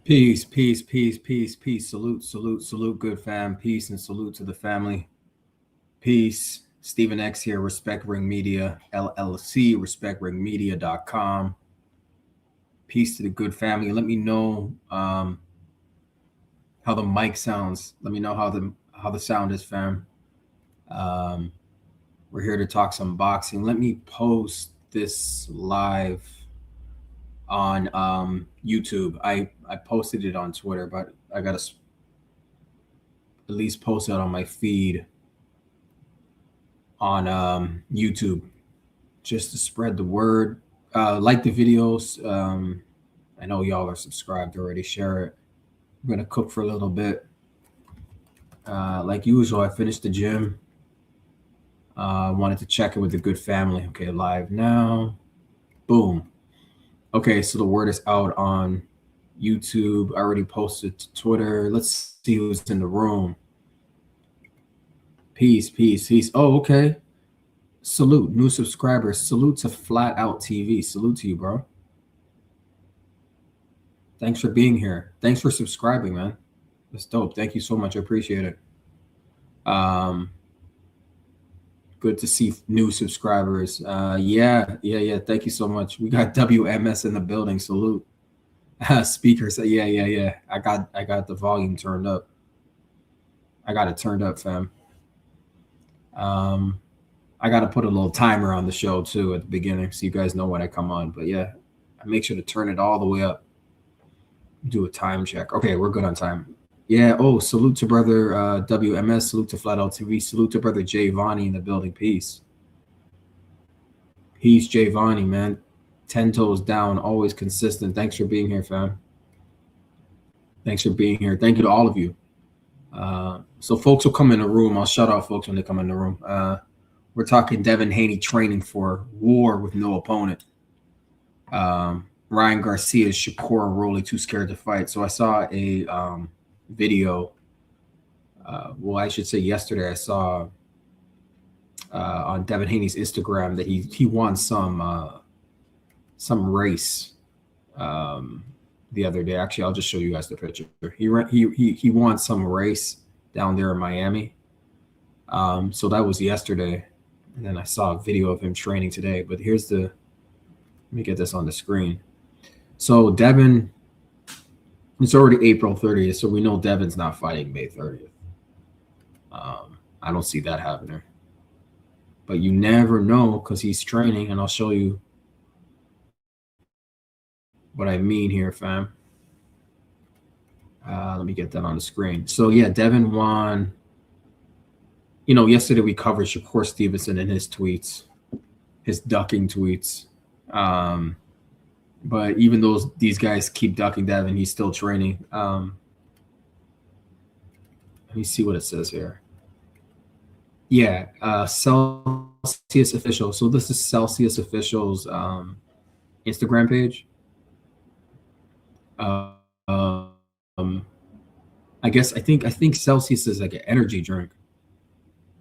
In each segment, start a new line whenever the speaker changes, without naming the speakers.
Peace, peace, peace, peace, peace. Salute, salute, salute, good fam. Peace and salute to the family. Peace. Stephen X here, Respect Ring Media, LLC, respectringmedia.com. Peace to the good family. Let me know how the mic sounds. Let me know how the sound is, fam. Um, we're here to talk some boxing. Let me post this live on YouTube. I posted it on Twitter, but I gotta at least post it on my feed on YouTube just to spread the word. Like the videos. I know y'all are subscribed already. Share it. I'm gonna cook for a little bit. Like usual, I finished the gym. Wanted to check in with the good family. Okay, live now. Boom. Okay, so the word is out on YouTube. I already posted to Twitter. Let's see who's in the room. Peace, peace, peace. Oh, okay. Salute, new subscribers. Salute to Flat Out TV. Salute to you, bro. Thanks for being here. Thanks for subscribing, man. That's dope. Thank you so much. I appreciate it. Good to see new subscribers. Yeah. Thank you so much. We got WMS in the building. Salute. Speakers. Yeah. I got the volume turned up. I got it turned up, fam. I got to put a little timer on the show too at the beginning so you guys know when I come on. But yeah, I make sure to turn it all the way up. Do a time check. Okay, we're good on time. Yeah. Oh, salute to brother WMS. Salute to Flat Out TV. Salute to brother Jay Vonnie in the building. Peace. Peace, Jay Vonnie, man. 10 toes down, always consistent. Thanks for being here, fam. Thanks for being here. Thank you to all of you. So folks will come in the room. I'll shut off folks when they come in the room. We're talking Devin Haney training for war with no opponent. Ryan Garcia, Shakur, Rolly too scared to fight. So I saw a video. Well, I should say yesterday I saw on Devin Haney's Instagram that he won some race the other day. Actually, I'll just show you guys the picture. He won some race down there in Miami. So that was yesterday, and then I saw a video of him training today. But here's let me get this on the screen. So Devin, it's already April 30th, so we know Devin's not fighting May 30th. I don't see that happening. But you never know because he's training, and I'll show you what I mean here, fam. Let me get that on the screen. So yeah, Devin won. You know, yesterday we covered Shakur Stevenson and his tweets, his ducking tweets. But even though these guys keep ducking Devin, he's still training. Let me see what it says here. Yeah, Celsius Official. So this is Celsius Official's Instagram page. I think Celsius is like an energy drink.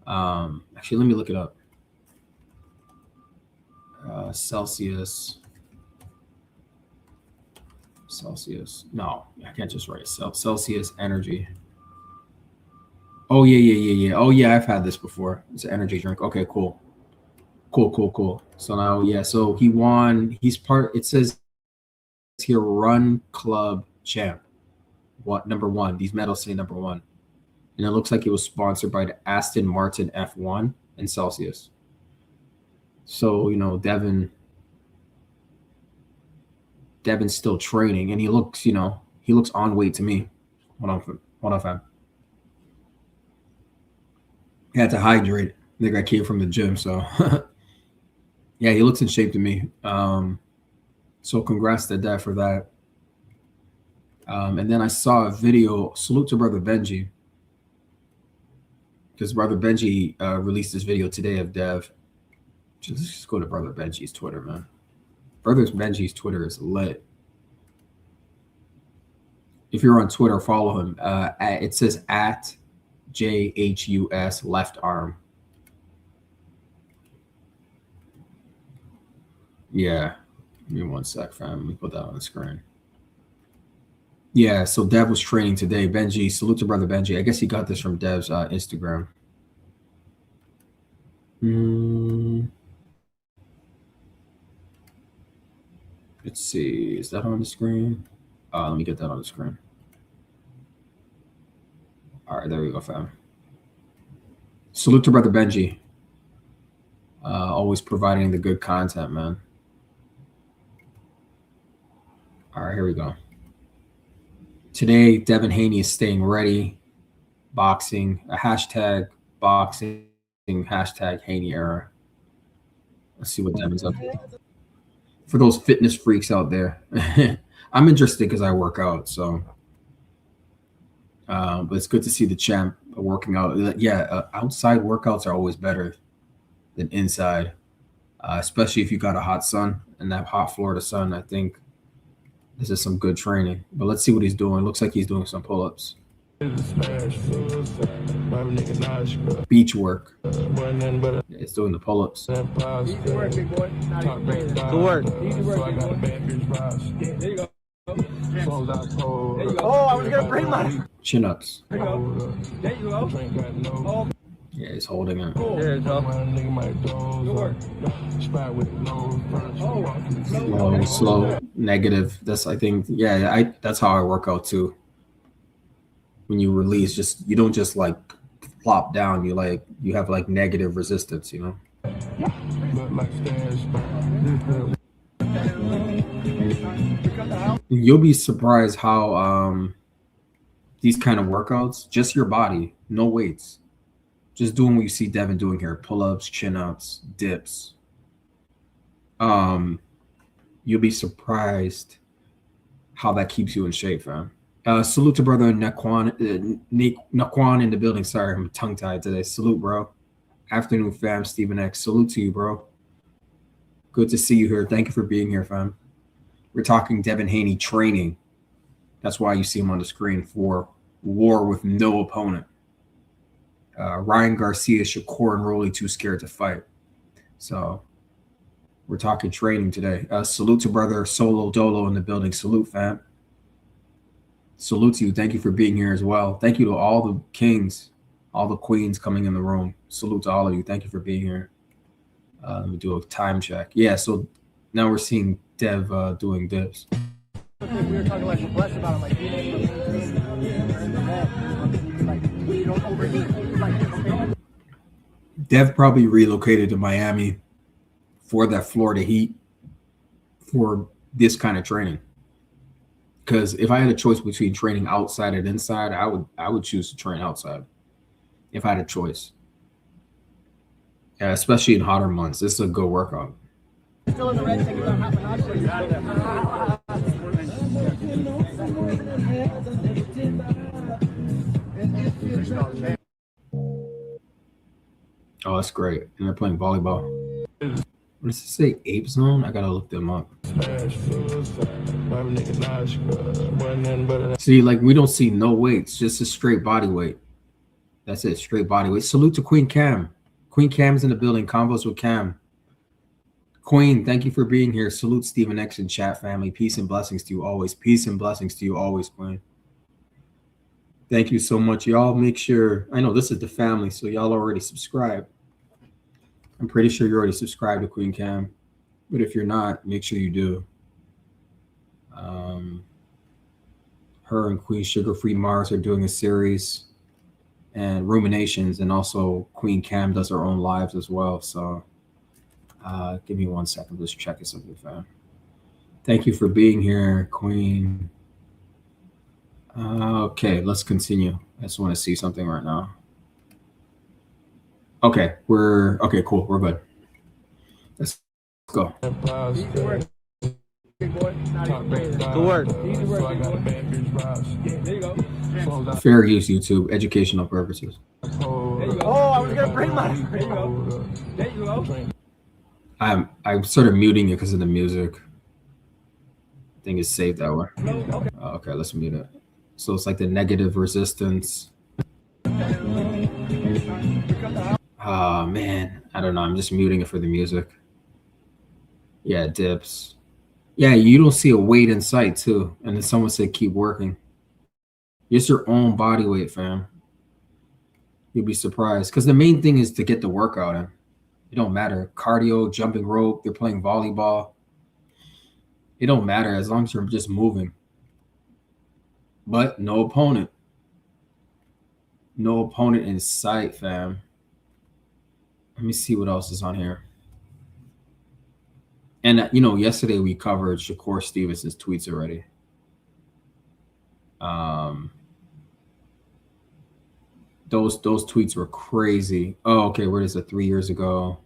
Actually, let me look it up. Celsius. No, I can't just write Celsius Energy. Oh yeah. Oh yeah, I've had this before. It's an energy drink. Okay, cool. So now, yeah, so he won. He's part. It says here, Run Club Champ. What number one? These medals say number one, and it looks like it was sponsored by the Aston Martin F1 and Celsius. So you know, Devin's still training, and he looks on weight to me. Hold on, fam. He had to hydrate. I think I came from the gym, so yeah, he looks in shape to me. So congrats to Dev for that. And then I saw a video. Salute to brother Benji, because brother Benji released this video today of Dev. Just go to brother Benji's Twitter, man. Brother Benji's Twitter is lit. If you're on Twitter, follow him. It says @JHUS left arm. Yeah. Give me one sec, fam. Let me put that on the screen. Yeah, so Dev was training today. Benji, salute to brother Benji. I guess he got this from Dev's Instagram. Let's see. Is that on the screen? Let me get that on the screen. All right, there we go, fam. Salute to brother Benji. Always providing the good content, man. All right, here we go. Today, Devin Haney is staying ready. Boxing, a hashtag boxing, hashtag Haney Era. Let's see what Devin's up to. For those fitness freaks out there, I'm interested because I work out. So, but it's good to see the champ working out. Yeah, outside workouts are always better than inside, especially if you got a hot sun and that hot Florida sun. I think this is some good training. But let's see what he's doing. Looks like he's doing some pull-ups. Beach work. Yeah, it's doing the pull-ups.
Easy work, big boy. Good work. Easy work. There you go. Oh, I was gonna bring my
Chin-ups.
There you go. There you go. Oh.
Yeah, he's holding it.
There you go. Good work.
Slow, negative. That's, I think, yeah, that's how I work out too. When you release, you don't just like plop down. You have like negative resistance, you know. You'll be surprised how these kind of workouts, just your body, no weights, just doing what you see Devin doing here: pull-ups, chin-ups, dips. You'll be surprised how that keeps you in shape, fam. Salute to brother Naquan in the building. Sorry, I'm tongue-tied today. Salute, bro. Afternoon, fam. Stephen X. Salute to you, bro. Good to see you here. Thank you for being here, fam. We're talking Devin Haney training. That's why you see him on the screen for War with No Opponent. Ryan Garcia, Shakur, and Rolly too scared to fight. So we're talking training today. Salute to brother Solo Dolo in the building. Salute, fam. Salute to you. Thank you for being here as well. Thank you to all the kings, all the queens coming in the room. Salute to all of you. Thank you for being here. Let me do a time check. Yeah, so now we're seeing Dev doing dips.
We were talking like blessed about it, you don't overheat.
Dev probably relocated to Miami for that Florida heat for this kind of training. Because if I had a choice between training outside and inside, I would choose to train outside if I had a choice. Especially in hotter months, this is a good workout.
Still in the red, take it down,
Oh, that's great. And they're playing volleyball. What does it say? Ape Zone? I gotta look them up. See, like, we don't see no weights, just a straight body weight. That's it, straight body weight. Salute to Queen Cam. Queen Cam's in the building. Convos with Cam. Queen, thank you for being here. Salute Stephen X and chat family. Peace and blessings to you always. Peace and blessings to you always, Queen. Thank you so much. Y'all make sure, I know this is the family, so y'all already subscribed. I'm pretty sure you're already subscribed to Queen Cam. But if you're not, make sure you do. Her and Queen Sugar Free Mars are doing a series and Ruminations, and also Queen Cam does her own lives as well. So give me 1 second. Let's check it something, fam. Thank you for being here, Queen. Okay, let's continue. I just want to see something right now. Okay, okay, cool. We're good. Let's go.
Good work.
Fair use YouTube, educational purposes.
Oh, I was gonna bring my. There you go. There you go.
I'm sort of muting it because of the music. I think it's saved that way. Okay, let's mute it. So it's like the negative resistance. Oh man, I don't know. I'm just muting it for the music. Yeah, dips. Yeah, you don't see a weight in sight too. And then someone said keep working. It's your own body weight, fam. You'll be surprised. Because the main thing is to get the workout in. It don't matter. Cardio, jumping rope, they're playing volleyball. It don't matter as long as you're just moving. But no opponent. No opponent in sight, fam. Let me see what else is on here. And, you know, yesterday we covered Shakur Stevenson's tweets already. Those tweets were crazy. Oh, okay. Where is it? 3 years ago.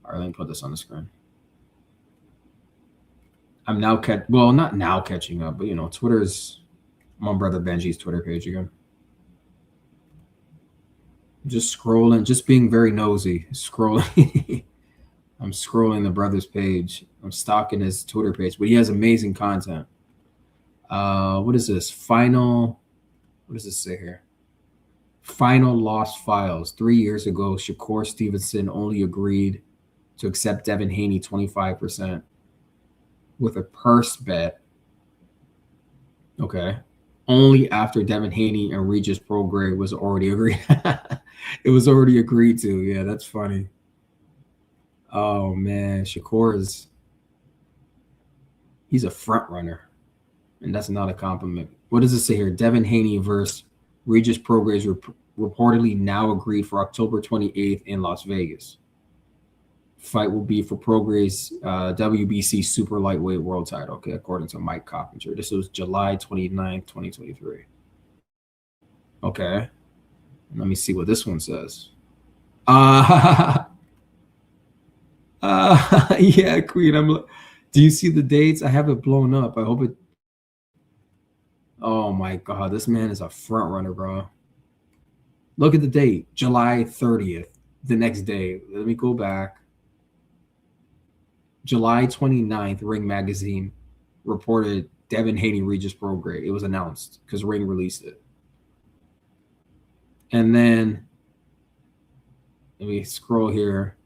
All right, let me put this on the screen. I'm now not now catching up, but you know, Twitter's my brother Benji's Twitter page again. Just scrolling, just being very nosy. Scrolling. I'm scrolling the brother's page. I'm stalking his Twitter page, but he has amazing content. What is this? What does this say here? Final lost files. 3 years ago, Shakur Stevenson only agreed to accept Devin Haney 25% with a purse bet. Okay. Only after Devin Haney and Regis Prograis was already agreed. It was already agreed to. Yeah, that's funny. Oh man, he's a front runner. And that's not a compliment. What does it say here? Devin Haney versus Regis Prograis reportedly now agreed for October 28th in Las Vegas. Fight will be for Prograis' WBC super lightweight world title, okay, according to Mike Coppinger. This was July 29th, 2023. Okay. Let me see what this one says. Yeah, Queen. Do you see the dates? I have it blown up. I hope it. Oh my God, this man is a front runner, bro. Look at the date, July 30th, the next day. Let me go back. July 29th, Ring Magazine reported Devin Haney, Regis Prograis. It was announced because Ring released it. And then, let me scroll here.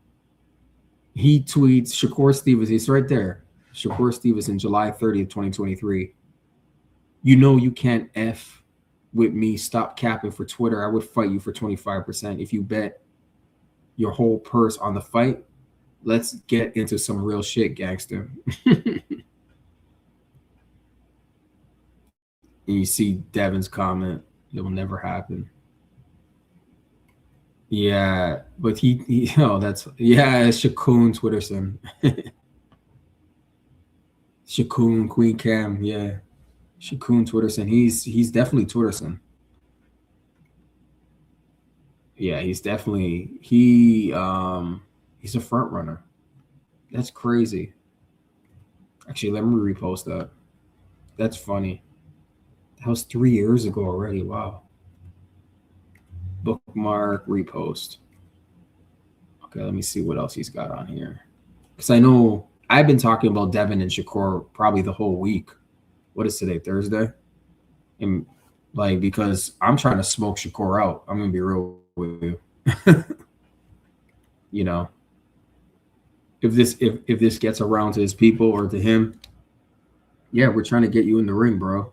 He tweets, Shakur Stevenson, it's right there. Shakur Stevenson, July 30th, 2023. You know you can't F with me. Stop capping for Twitter. I would fight you for 25% if you bet your whole purse on the fight. Let's get into some real shit, gangster. And you see Devin's comment. It will never happen. Yeah, but it's Shakur Twitterson. Shakur Queen Cam, yeah. Shakur Twitterson. He's definitely Twitterson. Yeah, he's definitely he's a front runner. That's crazy. Actually, let me repost that. That's funny. That was 3 years ago already. Wow. Bookmark, repost. Okay, let me see what else he's got on here. Because I know I've been talking about Devin and Shakur probably the whole week. What is today? Thursday? And because I'm trying to smoke Shakur out. I'm gonna be real with you. You know, if this gets around to his people or to him, yeah, we're trying to get you in the ring, bro.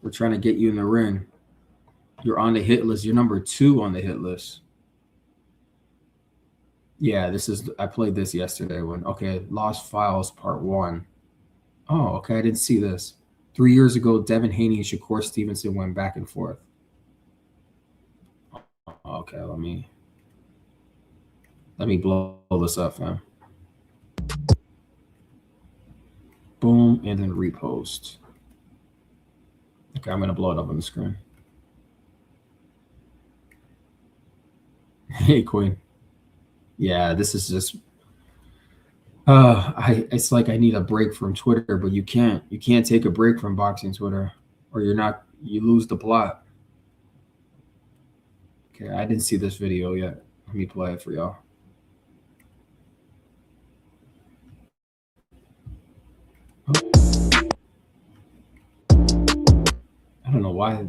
We're trying to get you in the ring. You're on the hit list. You're number 2 on the hit list. Yeah, I played this yesterday okay, Lost Files Part 1. Oh, okay, I didn't see this. 3 years ago, Devin Haney and Shakur Stevenson went back and forth. Okay, let me blow this up, fam. Boom, and then repost. Okay, I'm gonna blow it up on the screen. Hey, Queen. Yeah, this is just it's like I need a break from Twitter, but you can't take a break from boxing Twitter, or you lose the plot. Okay, I didn't see this video yet. Let me play it for y'all. I don't know why.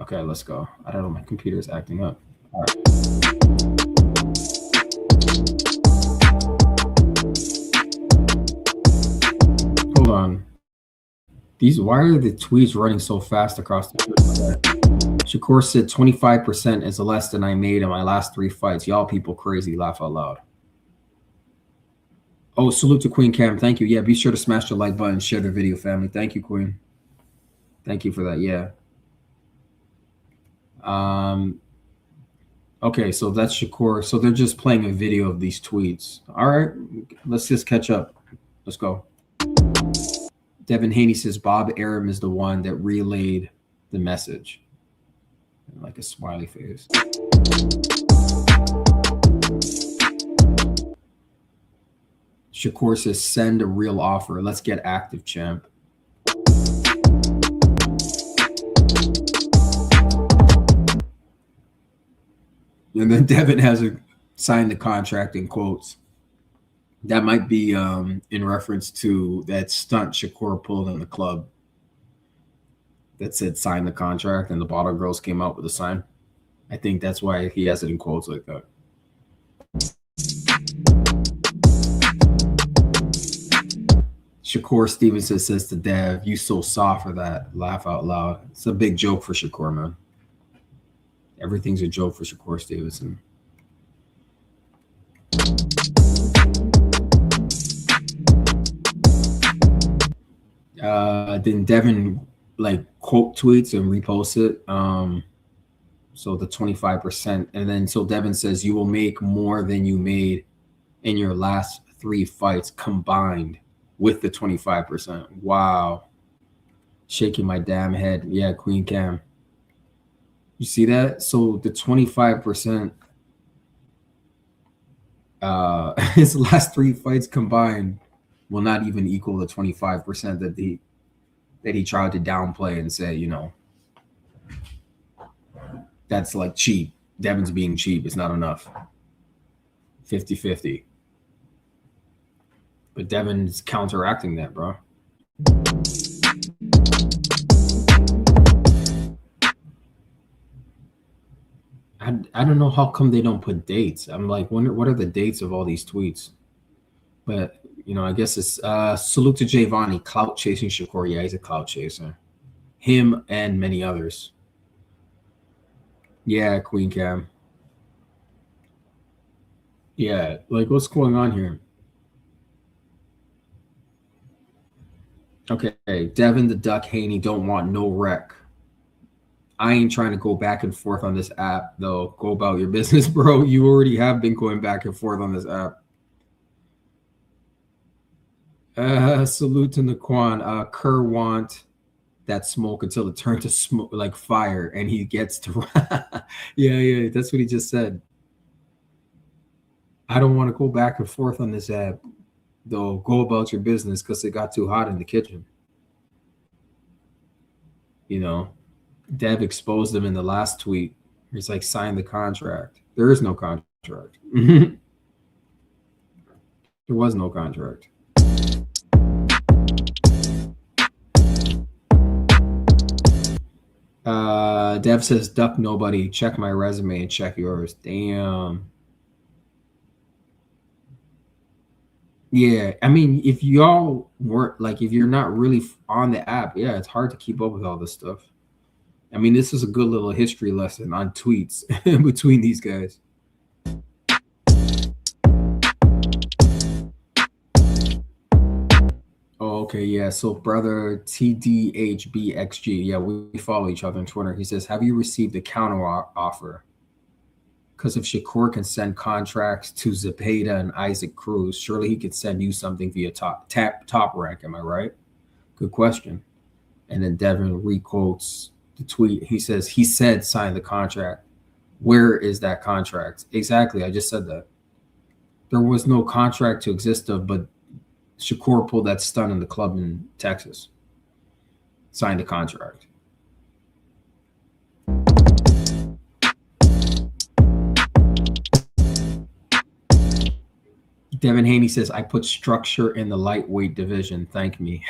Okay, let's go. I don't know, my computer is acting up. All right. Why are the tweets running so fast across the internet? Shakur said 25% is less than I made in my last 3 fights. Y'all people crazy. Laugh out loud. Oh, salute to Queen Cam. Thank you. Yeah, be sure to smash the like button, share the video, family. Thank you, Queen. Thank you for that. Yeah. Okay, so that's Shakur. So they're just playing a video of these tweets. All right, let's just catch up. Let's go. Devin Haney says Bob Arum is the one that relayed the message. Like a smiley face. Shakur says send a real offer. Let's get active, champ. And then Devin has signed the contract in quotes. That might be in reference to that stunt Shakur pulled in the club that said sign the contract, and the bottle girls came out with a sign. I think that's why he has it in quotes like that. Shakur Stevenson says to Dev, you so soft for that. Laugh out loud. It's a big joke for Shakur, man. Everything's a joke for Shakur Stevenson. Then Devin like quote tweets and reposts it. So the 25%. And then so Devin says you will make more than you made in your last 3 fights combined with the 25%. Wow. Shaking my damn head. Yeah, Queen Cam. You see that? So the 25%, his last 3 fights combined will not even equal the 25% that he tried to downplay and say, you know, that's like cheap. Devin's being cheap. It's not enough. 50-50. But Devin's counteracting that, bro. I don't know how come they don't put dates. I'm like, what are the dates of all these tweets? But, you know, I guess it's salute to Javani, clout chasing Shakur. Yeah, he's a clout chaser. Him and many others. Yeah, Queen Cam. Yeah, like what's going on here? Okay, Devin the Duck Haney don't want no wreck. I ain't trying to go back and forth on this app, though. Go about your business, bro. You already have been going back and forth on this app. Salute to Naquan. Kerr want that smoke until it turned to smoke like fire, and he gets to. yeah, that's what he just said. I don't want to go back and forth on this app, though. Go about your business because it got too hot in the kitchen. You know. Dev exposed him in the last tweet. He's like, sign the contract. There is no contract. There was no contract. Dev says, duck nobody. Check my resume and check yours. Damn. Yeah, I mean, if y'all weren't like, if you're not really on the app, yeah, it's hard to keep up with all this stuff. I mean, this is a good little history lesson on tweets between these guys. Oh, okay, yeah. So, brother TDHBXG, yeah, we follow each other on Twitter. He says, have you received a counter offer? Because if Shakur can send contracts to Zepeda and Isaac Cruz, surely he could send you something via top rank. Am I right? Good question. And then Devin requotes the tweet. He says, he said sign the contract. Where is that contract? Exactly. I just said that. There was no contract to exist of, but Shakur pulled that stunt in the club in Texas. Signed the contract. Devin Haney says, I put structure in the lightweight division. Thank me.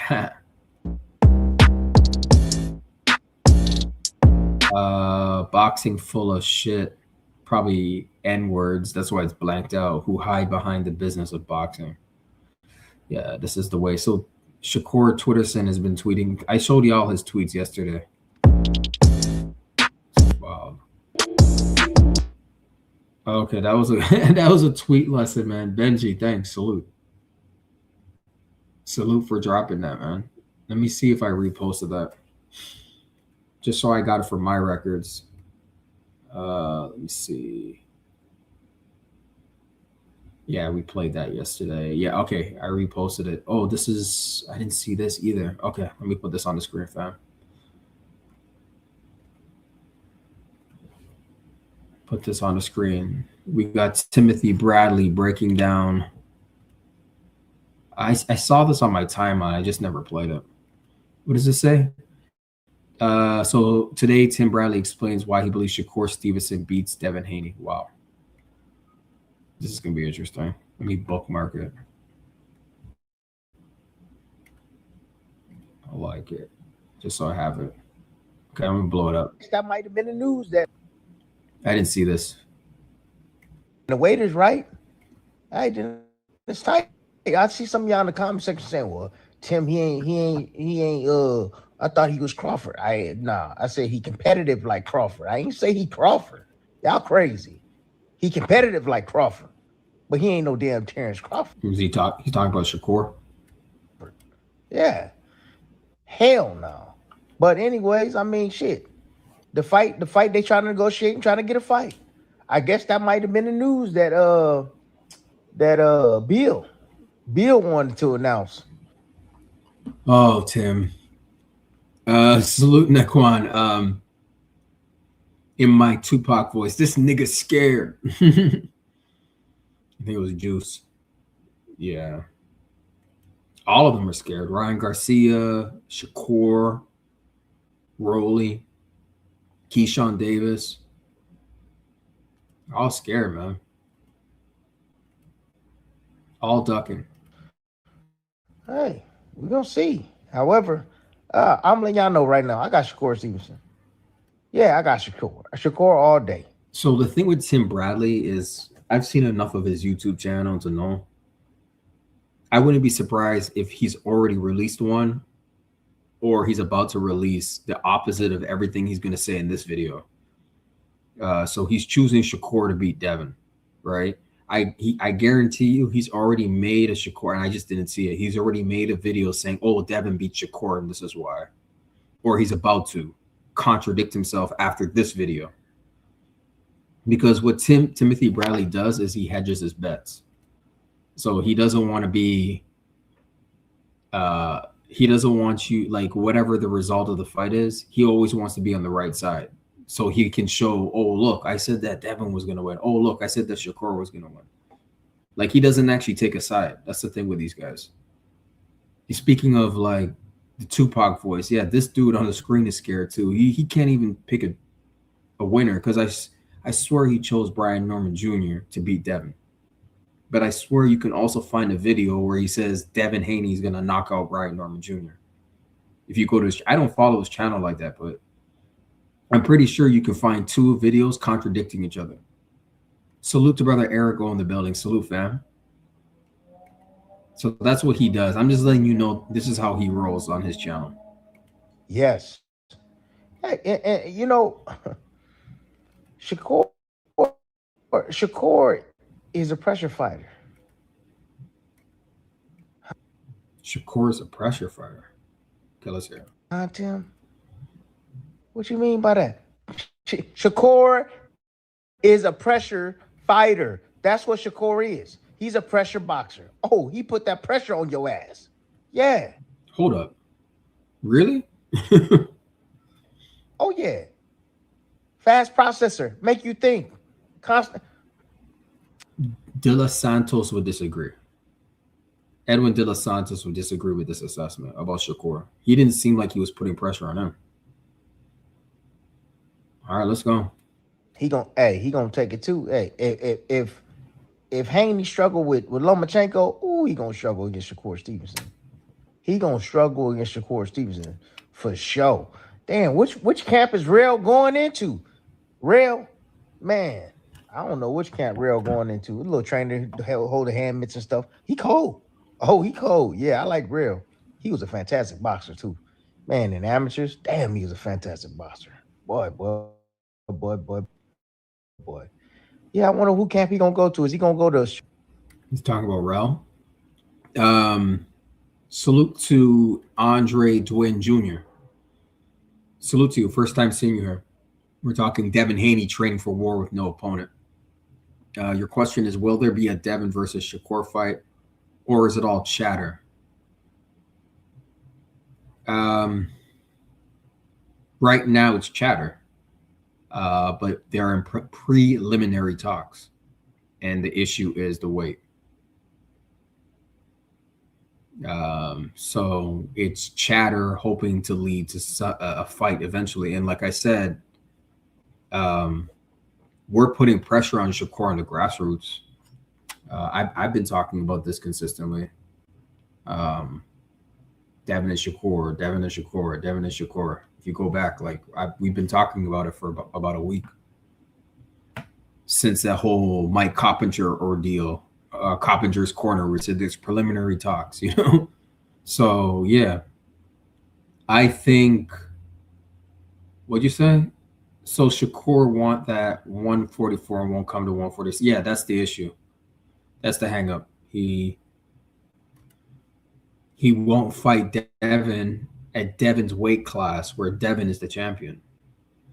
Boxing full of shit, probably N-words. That's why it's blanked out. Who hide behind the business of boxing. Yeah, this is the way. So Shakur Twitterson has been tweeting. I showed y'all his tweets yesterday. Wow. Okay, that was a that was a tweet lesson, man. Benji, thanks. Salute. Salute for dropping that, man. Let me see if I reposted that. Just so I got it for my records. Let me see. Yeah, we played that yesterday. Yeah, okay. I reposted it. Oh, this is... I didn't see this either. Okay, let me put this on the screen, fam. Put this on the screen. We got Timothy Bradley breaking down... I saw this on my timeline. I just never played it. What does it say? So today, Tim Bradley explains why he believes Shakur Stevenson beats Devin Haney. Wow. This is going to be interesting. Let me bookmark it. I like it. Just so I have it. Okay, I'm going to blow it up.
That might have been the news that
I didn't see this.
the waiter's right. I didn't. It's tight. I see some of y'all in the comment section saying, well, Tim, he ain't I thought he was Crawford. I said he competitive like Crawford. I ain't say he Crawford. Y'all crazy. He competitive like Crawford, but he ain't no damn Terrence Crawford.
Who's he talking? He's talking about Shakur.
Yeah. Hell no. But anyways, I mean, shit. The fight they trying to negotiate and trying to get a fight. I guess that might have been the news that Bill wanted to announce.
Oh, Tim. Salute Naquan. In my Tupac voice, this nigga scared. I think it was Juice. Yeah. All of them are scared. Ryan Garcia, Shakur, Rolly, Keyshawn Davis. All scared, man. All ducking.
Hey, we're going to see. However, I'm letting y'all know right now, I got Shakur Stevenson. Yeah, I got Shakur. Shakur all day.
So the thing with Tim Bradley is I've seen enough of his YouTube channel to know. I wouldn't be surprised if he's already released one or he's about to release the opposite of everything he's going to say in this video. So he's choosing Shakur to beat Devin, right? I guarantee you he's already made a Shakur, and I just didn't see it. He's already made a video saying, oh, Devin beat Shakur, and this is why. Or he's about to contradict himself after this video. Because what Timothy Bradley does is he hedges his bets. So he doesn't want to be he doesn't want you, like, whatever the result of the fight is, he always wants to be on the right side. So he can show, oh, look, I said that Devin was going to win. Oh, look, I said that Shakur was going to win. Like, he doesn't actually take a side. That's the thing with these guys. Speaking of, like, the Tupac voice, yeah, this dude on the screen is scared too. He can't even pick a winner because I swear he chose Brian Norman Jr. to beat Devin. But I swear you can also find a video where he says Devin Haney is going to knock out Brian Norman Jr. If you go to his, I don't follow his channel like that, but I'm pretty sure you can find two videos contradicting each other. Salute to brother Eric in the building. Salute, fam. So that's what he does. I'm just letting you know this is how he rolls on his channel.
Yes. Hey, and you know, Shakur is a pressure fighter.
Shakur is a pressure fighter. Okay, let's hear it.
Tim, what you mean by that? Shakur is a pressure fighter. That's what Shakur is. He's a pressure boxer. Oh, he put that pressure on your ass. Yeah.
Hold up. Really?
Oh, yeah. Fast processor. Make you think. Constant.
De Los Santos would disagree. Edwin De Los Santos would disagree with this assessment about Shakur. He didn't seem like he was putting pressure on him. All right, let's go.
He gonna take it too. Hey, if Haney struggle with Lomachenko, ooh, he gonna struggle against Shakur Stevenson. He gonna struggle against Shakur Stevenson for sure. Damn, which camp is Rail going into? Rail, man, I don't know which camp Rail going into. A little trainer to hold the hand mitts and stuff. He cold. Oh, he cold. Yeah, I like Rail. he was a fantastic boxer too. Man, in amateurs, damn, he was a fantastic boxer. Boy. Yeah, I wonder who camp he gonna go to. Is he gonna go to?
He's talking about Rel. Salute to Andre Dwin Jr. Salute to you. First time seeing you here. We're talking Devin Haney training for war with no opponent. Your question is, will there be a Devin versus Shakur fight, or is it all chatter? Right now it's chatter, but they're in preliminary talks, and the issue is the weight. So it's chatter hoping to lead to a fight eventually. And like I said, we're putting pressure on Shakur on the grassroots. I've been talking about this consistently. Devin and Shakur, Devin and Shakur, Devin and Shakur. If you go back, we've been talking about it for about a week since that whole Mike Coppinger ordeal, Coppinger's corner, which said there's preliminary talks, you know? So yeah, I think, what'd you say? So Shakur want that 144 and won't come to 146. Yeah, that's the issue. That's the hang up. He won't fight Devin at Devin's weight class where Devin is the champion.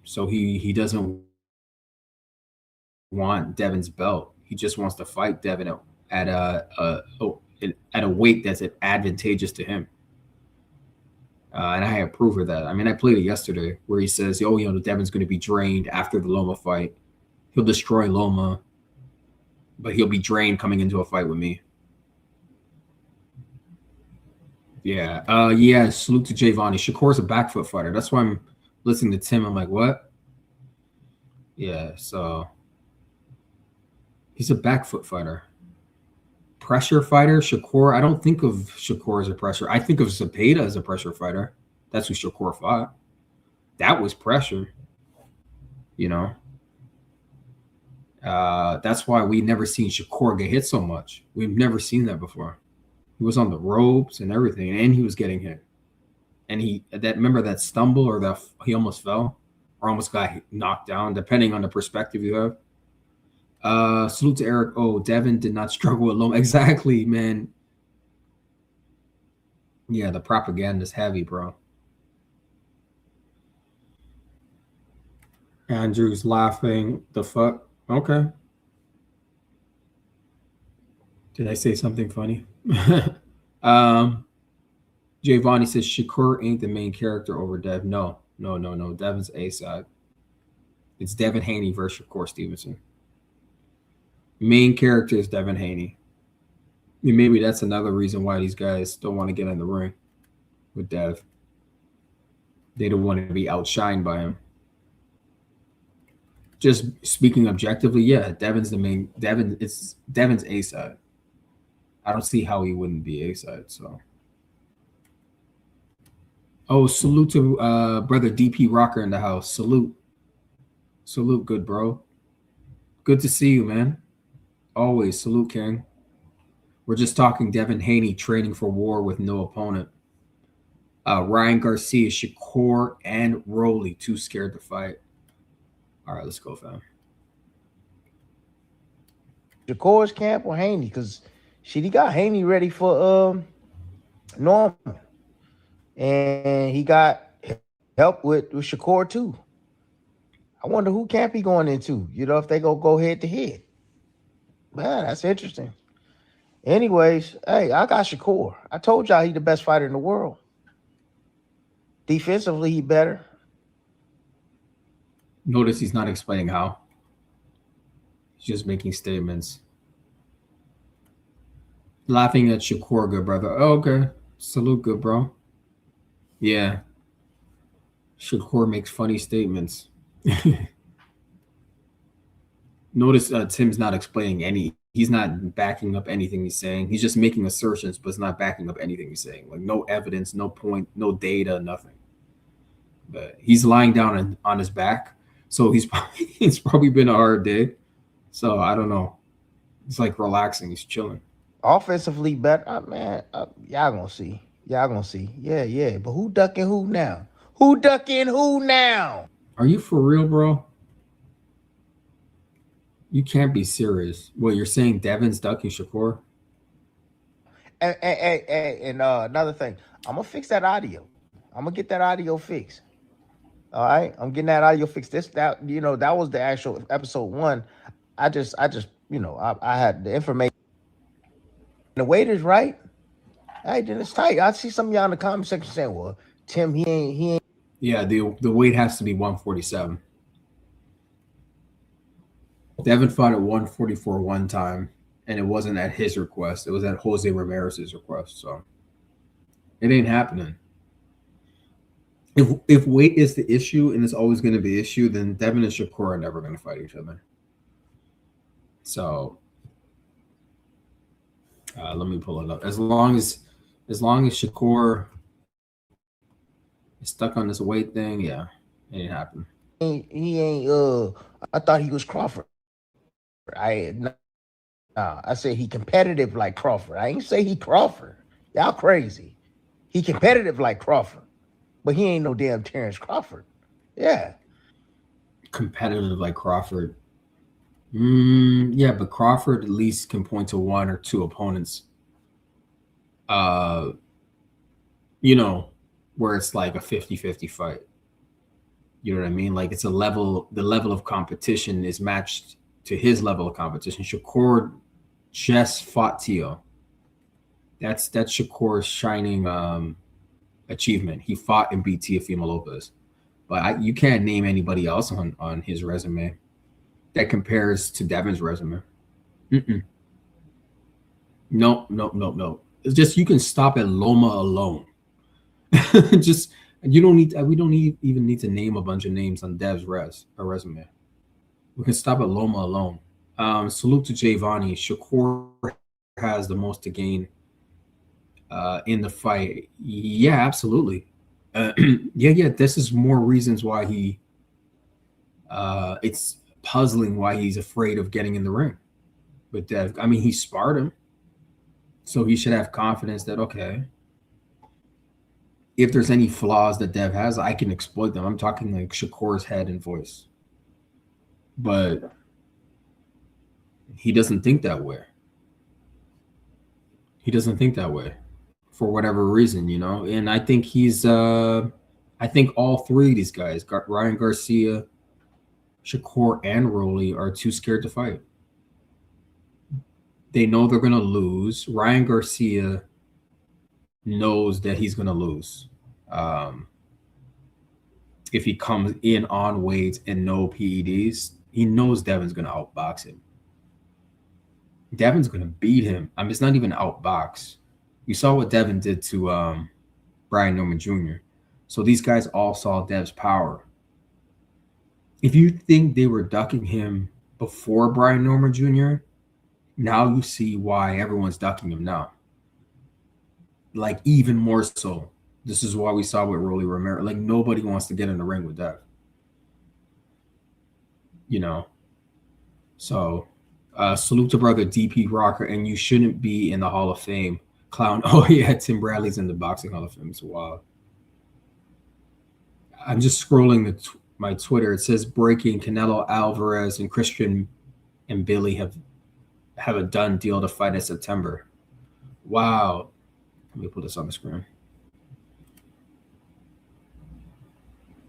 So he doesn't want Devin's belt. He just wants to fight Devin at a weight that's advantageous to him. And I have proof of that. I mean, I played it yesterday where he says, oh, you know, Devin's going to be drained after the Loma fight. He'll destroy Loma, but he'll be drained coming into a fight with me. Yeah. Yeah, salute to Javani. Shakur's a back foot fighter. That's why I'm listening to Tim. I'm like, what? Yeah, so he's a back foot fighter. Pressure fighter, Shakur. I don't think of Shakur as a pressure. I think of Zepeda as a pressure fighter. That's who Shakur fought. That was pressure, you know. That's why we never seen Shakur get hit so much. We've never seen that before. He was on the ropes and everything, and he was getting hit. And remember that stumble or that he almost fell or almost got knocked down, depending on the perspective you have. Salute to Eric. Oh, Devin did not struggle with Loma. Exactly, man. Yeah, the propaganda is heavy, bro. Andrew's laughing. The fuck? Okay. Did I say something funny? Giovanni says Shakur ain't the main character over Dev. No. Devin's A side. It's Devin Haney versus Shakur Stevenson. Main character is Devin Haney. I mean, maybe that's another reason why these guys don't want to get in the ring with Dev. They don't want to be outshined by him. Just speaking objectively, yeah, Devin's the main. It's Devin's A side. I don't see how he wouldn't be A side. So, oh, salute to brother DP Rocker in the house. Salute, good bro. Good to see you, man. Always salute, King. We're just talking Devin Haney training for war with no opponent. Ryan Garcia, Shakur, and Rolly too scared to fight. All right, let's go, fam.
Shakur's camp or Haney? Because he got Haney ready for Norman, and he got help with Shakur too. I wonder who camp he going into. You know, if they go head to head. Man, that's interesting. Anyways, hey, I got Shakur. I told y'all he the best fighter in the world. Defensively, he better.
Notice he's not explaining how. He's just making statements. Laughing at Shakur, good brother. Oh, okay. Salute, good bro. Yeah. Shakur makes funny statements. Notice Tim's not explaining he's not backing up anything he's saying. He's just making assertions, but it's not backing up anything he's saying. Like no evidence, no point, no data, nothing. But he's lying down on his back. So it's probably been a hard day. So I don't know. It's like relaxing. He's chilling.
Offensively better. Man, y'all gonna see. Y'all gonna see. Yeah, yeah. But who ducking who now? Who ducking who now?
Are you for real, bro? You can't be serious. What, you're saying Devin's ducking Shakur?
And another thing, I'm gonna fix that audio. I'm gonna get that audio fixed. All right, I'm getting that audio fixed. That was the actual episode one. I had the information. The weight is right. All right, then it's tight. I see some of y'all in the comment section saying, "Well, Tim, he ain't."
Yeah, the weight has to be 147. Devin fought at 144 one time, and it wasn't at his request. It was at Jose Ramirez's request. So it ain't happening. If weight is the issue and it's always going to be an issue, then Devin and Shakur are never going to fight each other. So let me pull it up. As long as Shakur is stuck on this weight thing, yeah, it ain't happening.
He ain't. I thought he was Crawford. I said he competitive like Crawford. I ain't say he Crawford. Y'all crazy. He competitive like Crawford, but he ain't no damn Terrence Crawford. Yeah.
Competitive like Crawford. Yeah, but Crawford at least can point to one or two opponents. Where it's like a 50-50 fight. You know what I mean? Like it's the level of competition is matched to his level of competition. Shakur just fought Tio. That's Shakur's shining achievement. He fought and beat Teofimo Lopez. But you can't name anybody else on his resume that compares to Devin's resume. No. It's just you can stop at Loma alone. Just we don't even need to name a bunch of names on Dev's resume. We can stop at Loma alone. Salute to Giovanni. Shakur has the most to gain in the fight. Yeah, absolutely. Yeah. This is more reasons why he. It's puzzling why he's afraid of getting in the ring with Dev. I mean, he sparred him, so he should have confidence that okay, if there's any flaws that Dev has, I can exploit them. I'm talking like Shakur's head and voice, but he doesn't think that way. He doesn't think that way for whatever reason, and I think I think all three of these guys, Ryan Garcia, Shakur, and Rolly, are too scared to fight. They know they're going to lose. Ryan Garcia knows that he's going to lose. If he comes in on weight and no PEDs, he knows Devin's going to outbox him. Devin's going to beat him. I mean, it's not even outbox. You saw what Devin did to Brian Norman Jr. So these guys all saw Dev's power. If you think they were ducking him before Brian Norman Jr., now you see why everyone's ducking him now. Like even more so. This is why we saw with Rolly Romero. Like nobody wants to get in the ring with Dev. So salute to brother DP Rocker, and you shouldn't be in the Hall of Fame. Clown. Oh yeah, Tim Bradley's in the Boxing Hall of Fame. It's wild. I'm just scrolling my Twitter. It says breaking: Canelo Alvarez and Christian and Billy have a done deal to fight in September. Wow. Let me put this on the screen.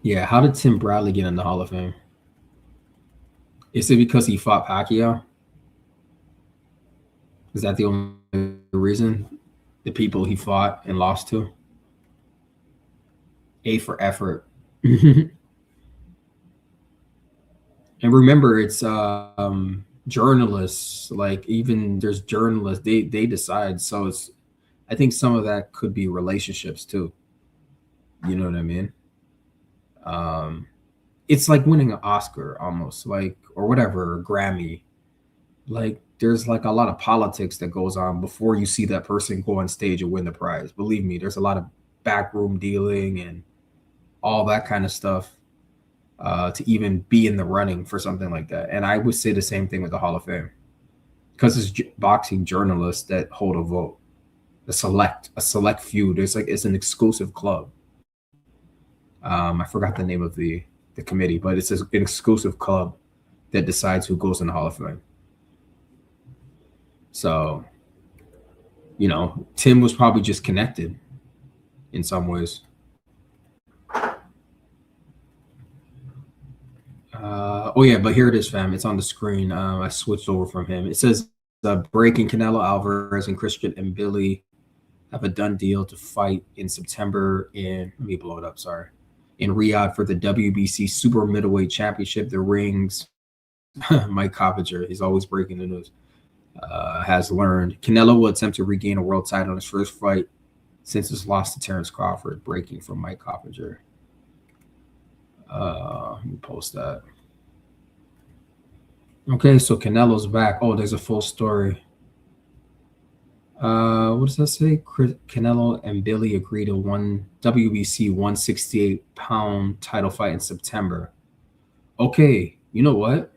Yeah, how did Tim Bradley get in the Hall of Fame? Is it because he fought Pacquiao? Is that the only reason? The people he fought and lost to? A for effort. And remember, it's journalists. Like even there's journalists. They decide. So I think some of that could be relationships too. You know what I mean? It's like winning an Oscar almost, like, or whatever, a Grammy. Like there's like a lot of politics that goes on before you see that person go on stage and win the prize. Believe me, there's a lot of backroom dealing and all that kind of stuff to even be in the running for something like that. And I would say the same thing with the Hall of Fame, because it's boxing journalists that hold a vote. a select few. It's an exclusive club. I forgot the name of the committee, but it's an exclusive club that decides who goes in the Hall of Fame. So, Tim was probably just connected in some ways. Oh yeah, but here it is, fam. It's on the screen. I switched over from him. It says breaking: Canelo Alvarez and Christian and Billy have a done deal to fight in September let me blow it up, sorry. In Riyadh for the WBC Super Middleweight Championship. The rings, Mike Coppinger, he's always breaking the news, has learned Canelo will attempt to regain a world title in his first fight since his loss to Terrence Crawford, breaking from Mike Coppinger. Let me post that. Okay, so Canelo's back. Oh, there's a full story. What does that say? Canelo and Billy agree to one WBC 168-pound title fight in September. Okay, you know what?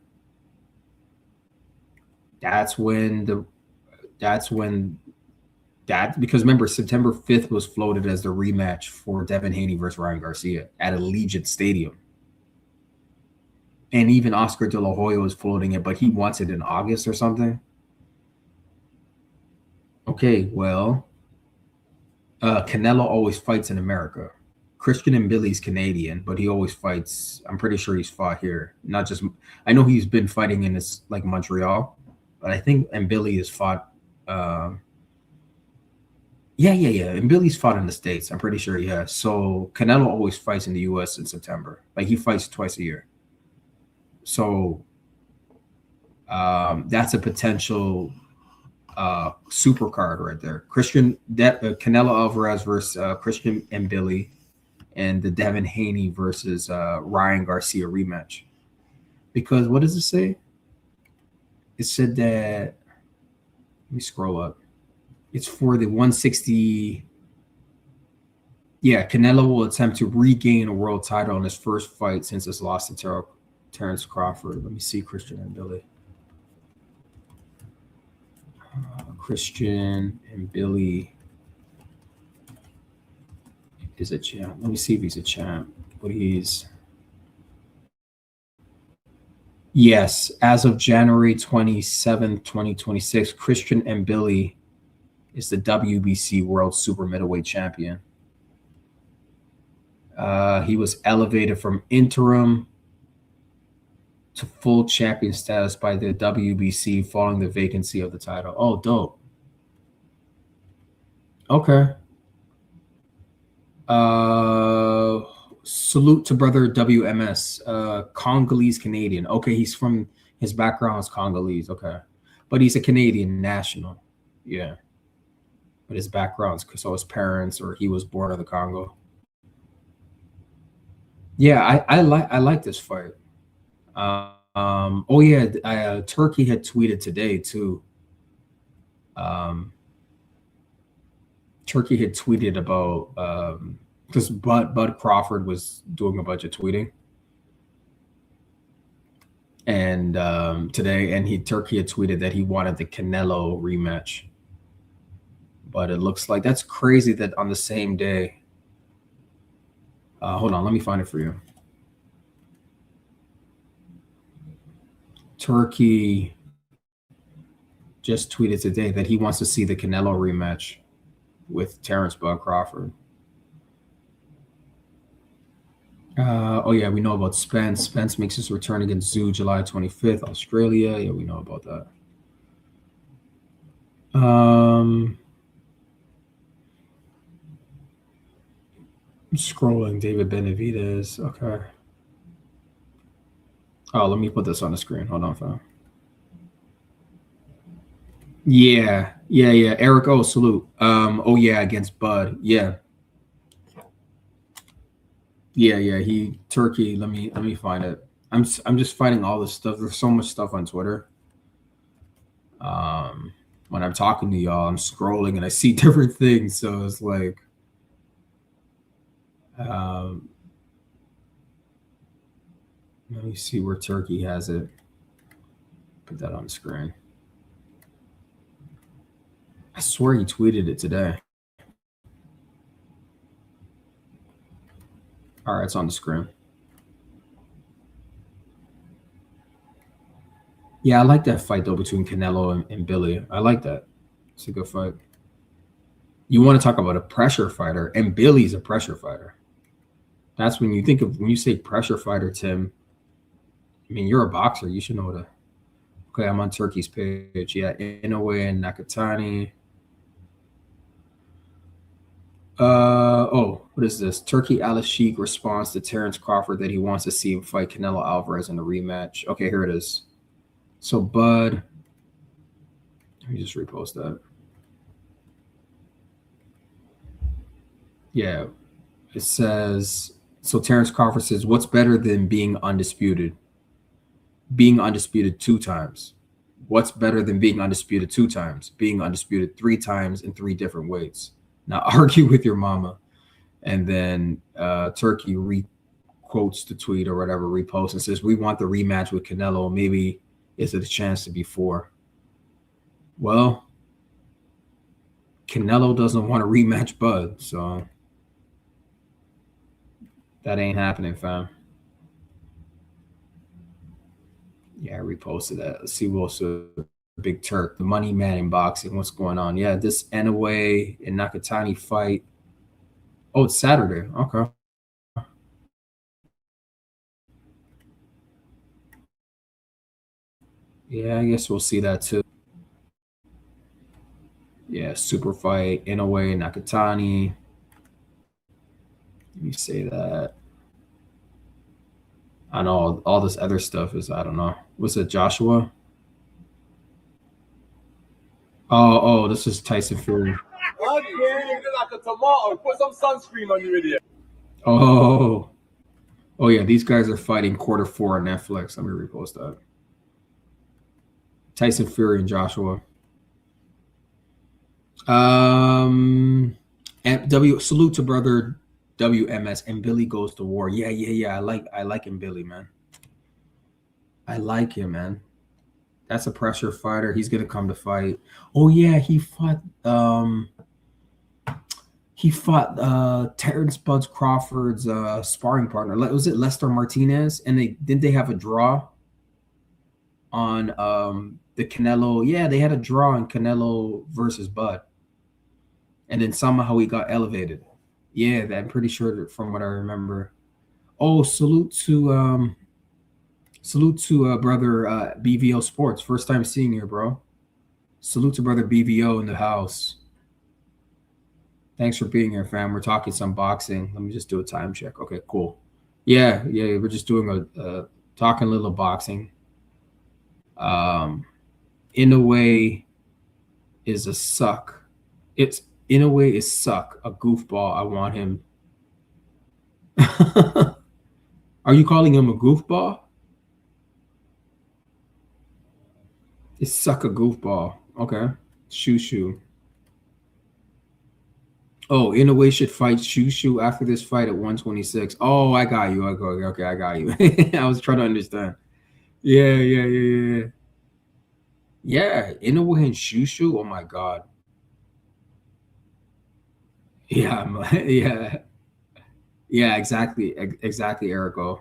Because remember, September 5th was floated as the rematch for Devin Haney versus Ryan Garcia at Allegiant Stadium. And even Oscar De La Hoya was floating it, but he wants it in August or something. Okay, well, Canelo always fights in America. Christian and Billy's Canadian, but he always fights. I'm pretty sure he's fought here. Not just, I know he's been fighting in this like Montreal, but I think and Billy has fought. Yeah. And Billy's fought in the States. I'm pretty sure he has. So Canelo always fights in the U.S. in September. Like he fights twice a year. So that's a potential super card right there. Canelo Alvarez versus Christian and Billy, and the Devin Haney versus Ryan Garcia rematch. Because what does it say? It said that, let me scroll up. It's for the 160. Yeah, Canelo will attempt to regain a world title in his first fight since his loss to Terrence Crawford. Let me see Christian and Billy. Christian and Billy is a champ. Let me see if he's a champ. But yes, as of January 27th, 2026, Christian and Billy is the WBC World Super Middleweight Champion. He was elevated from interim to full champion status by the WBC following the vacancy of the title. Oh, dope. Okay. Salute to brother WMS, Congolese Canadian. Okay, his background is Congolese. Okay, but he's a Canadian national. Yeah, but his background's so his parents or he was born in the Congo. Yeah, I like this fight. Oh yeah, Turkey had tweeted today too. Turkey had tweeted about because Bud Crawford was doing a bunch of tweeting, and today, and Turkey had tweeted that he wanted the Canelo rematch, but it looks like that's crazy that on the same day. Hold on, let me find it for you. Turkey just tweeted today that he wants to see the Canelo rematch with Terrence Bud Crawford. Oh yeah, we know about Spence. Spence makes his return against Zhu July 25th, Australia. Yeah, we know about that. I'm scrolling. David Benavidez. Okay. Oh, let me put this on the screen. Hold on, fam. Yeah. Eric O, salute. Oh yeah, against Bud. Yeah. Turkey. Let me find it. I'm just finding all this stuff. There's so much stuff on Twitter. When I'm talking to y'all, I'm scrolling and I see different things. So it's like, let me see where Turkey has it. Put that on the screen. I swear he tweeted it today. All right, it's on the screen. Yeah, I like that fight though between Canelo and Billy. I like that. It's a good fight. You want to talk about a pressure fighter, and Billy's a pressure fighter. That's when you say pressure fighter, Tim. I mean, you're a boxer. You should know to. Okay, I'm on Turkey's page. Yeah, Inoue and Nakatani. What is this? Turkey Al-Sheikh responds to Terrence Crawford that he wants to see him fight Canelo Alvarez in a rematch. Okay, here it is. So Bud, let me just repost that. Yeah, it says, so Terrence Crawford says, what's better than being undisputed? Being undisputed 2 times. What's better than being undisputed 2 times? Being undisputed 3 times in 3 different weights. Now argue with your mama. And then Turkey quotes the tweet or whatever, reposts and says, we want the rematch with Canelo. Maybe is it a chance to be 4? Well, Canelo doesn't want to rematch Bud, so that ain't happening, fam. Yeah, I reposted that. Let's see what's a Big Turk, the money man in boxing. What's going on? Yeah, this Inoue and Nakatani fight. Oh, it's Saturday. Okay. Yeah, I guess we'll see that too. Yeah, super fight, Inoue, Nakatani. Let me say that. I know all this other stuff is, I don't know. What's it, Joshua? Oh, this is Tyson Fury.
Okay, you look like a tomato. Put some sunscreen on you, idiot.
Oh yeah, these guys are fighting Q4 on Netflix. Let me repost that. Tyson Fury and Joshua. And salute to brother WMS and Billy goes to war. Yeah. I like him, Billy, man. I like him, man. That's a pressure fighter. He's gonna come to fight. Oh yeah, he fought Terrence Buds Crawford's sparring partner. Was it Lester Martinez? And they have a draw on the Canelo. Yeah, they had a draw on Canelo versus Bud. And then somehow he got elevated. Yeah, I'm pretty sure from what I remember. Oh, salute to brother BVO Sports. First time seeing you, bro. Salute to brother BVO in the house. Thanks for being here, fam. We're talking some boxing. Let me just do a time check. Okay, cool. Yeah. We're just doing talking a little boxing. In a way, is a suck. It's in a way is suck. A goofball. I want him. Are you calling him a goofball? It's suck a goofball. Okay. Shoo. Oh, Inoue should fight Shoo after this fight at 126. Oh, I got you. Okay, I got you. I was trying to understand. Yeah. Yeah, Inoue and Shoo. Oh my God. Yeah, yeah. Exactly, Erico.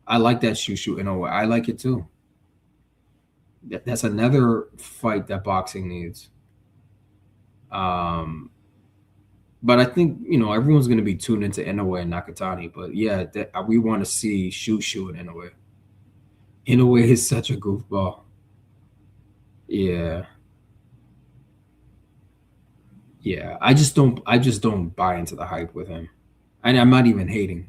I like that Shoo Inoue. I like it too. That's another fight that boxing needs. But I think everyone's going to be tuned into Inoue and Nakatani. But yeah, we want to see Shoo and Inoue. Inoue is such a goofball. Yeah. I just don't buy into the hype with him. And I'm not even hating.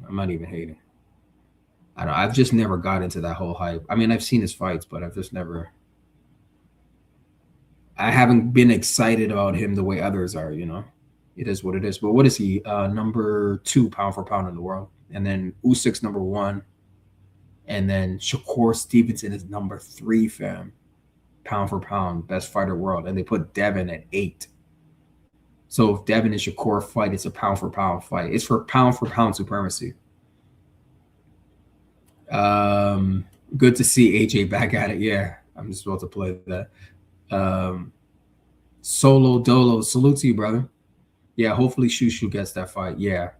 I've just never got into that whole hype. I mean, I've seen his fights, but I haven't been excited about him the way others are. It is what it is. But what is he? Number 2 pound for pound in the world, and then Usyk's number 1, and then Shakur Stevenson is number 3, fam, pound for pound, best fighter world, and they put Devin at 8. So if Devin and Shakur fight, it's a pound for pound fight. It's for pound supremacy. Good to see AJ back at it. Yeah, I'm just about to play that. Solo Dolo, salute to you, brother. Yeah, hopefully Shushu gets that fight. Yeah,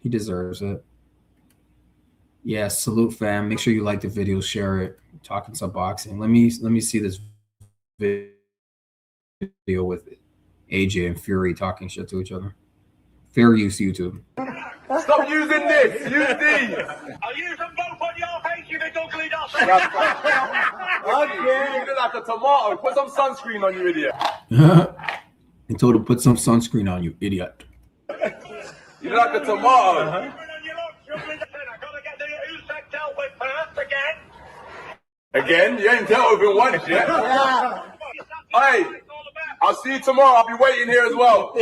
he deserves it. Yeah, salute, fam. Make sure you like the video, share it. Talking some boxing. Let me see this video with AJ and Fury talking shit to each other. Fair use YouTube.
Stop using this. Use these.
I'll use them both on your face, you big ugly dog.
Okay. You look like a tomato. Put some sunscreen on, you idiot.
He told him put some sunscreen on, you idiot.
You look like a tomato. Again? You ain't dealt with it once yet. Hey, I'll see you tomorrow. I'll be waiting here as well.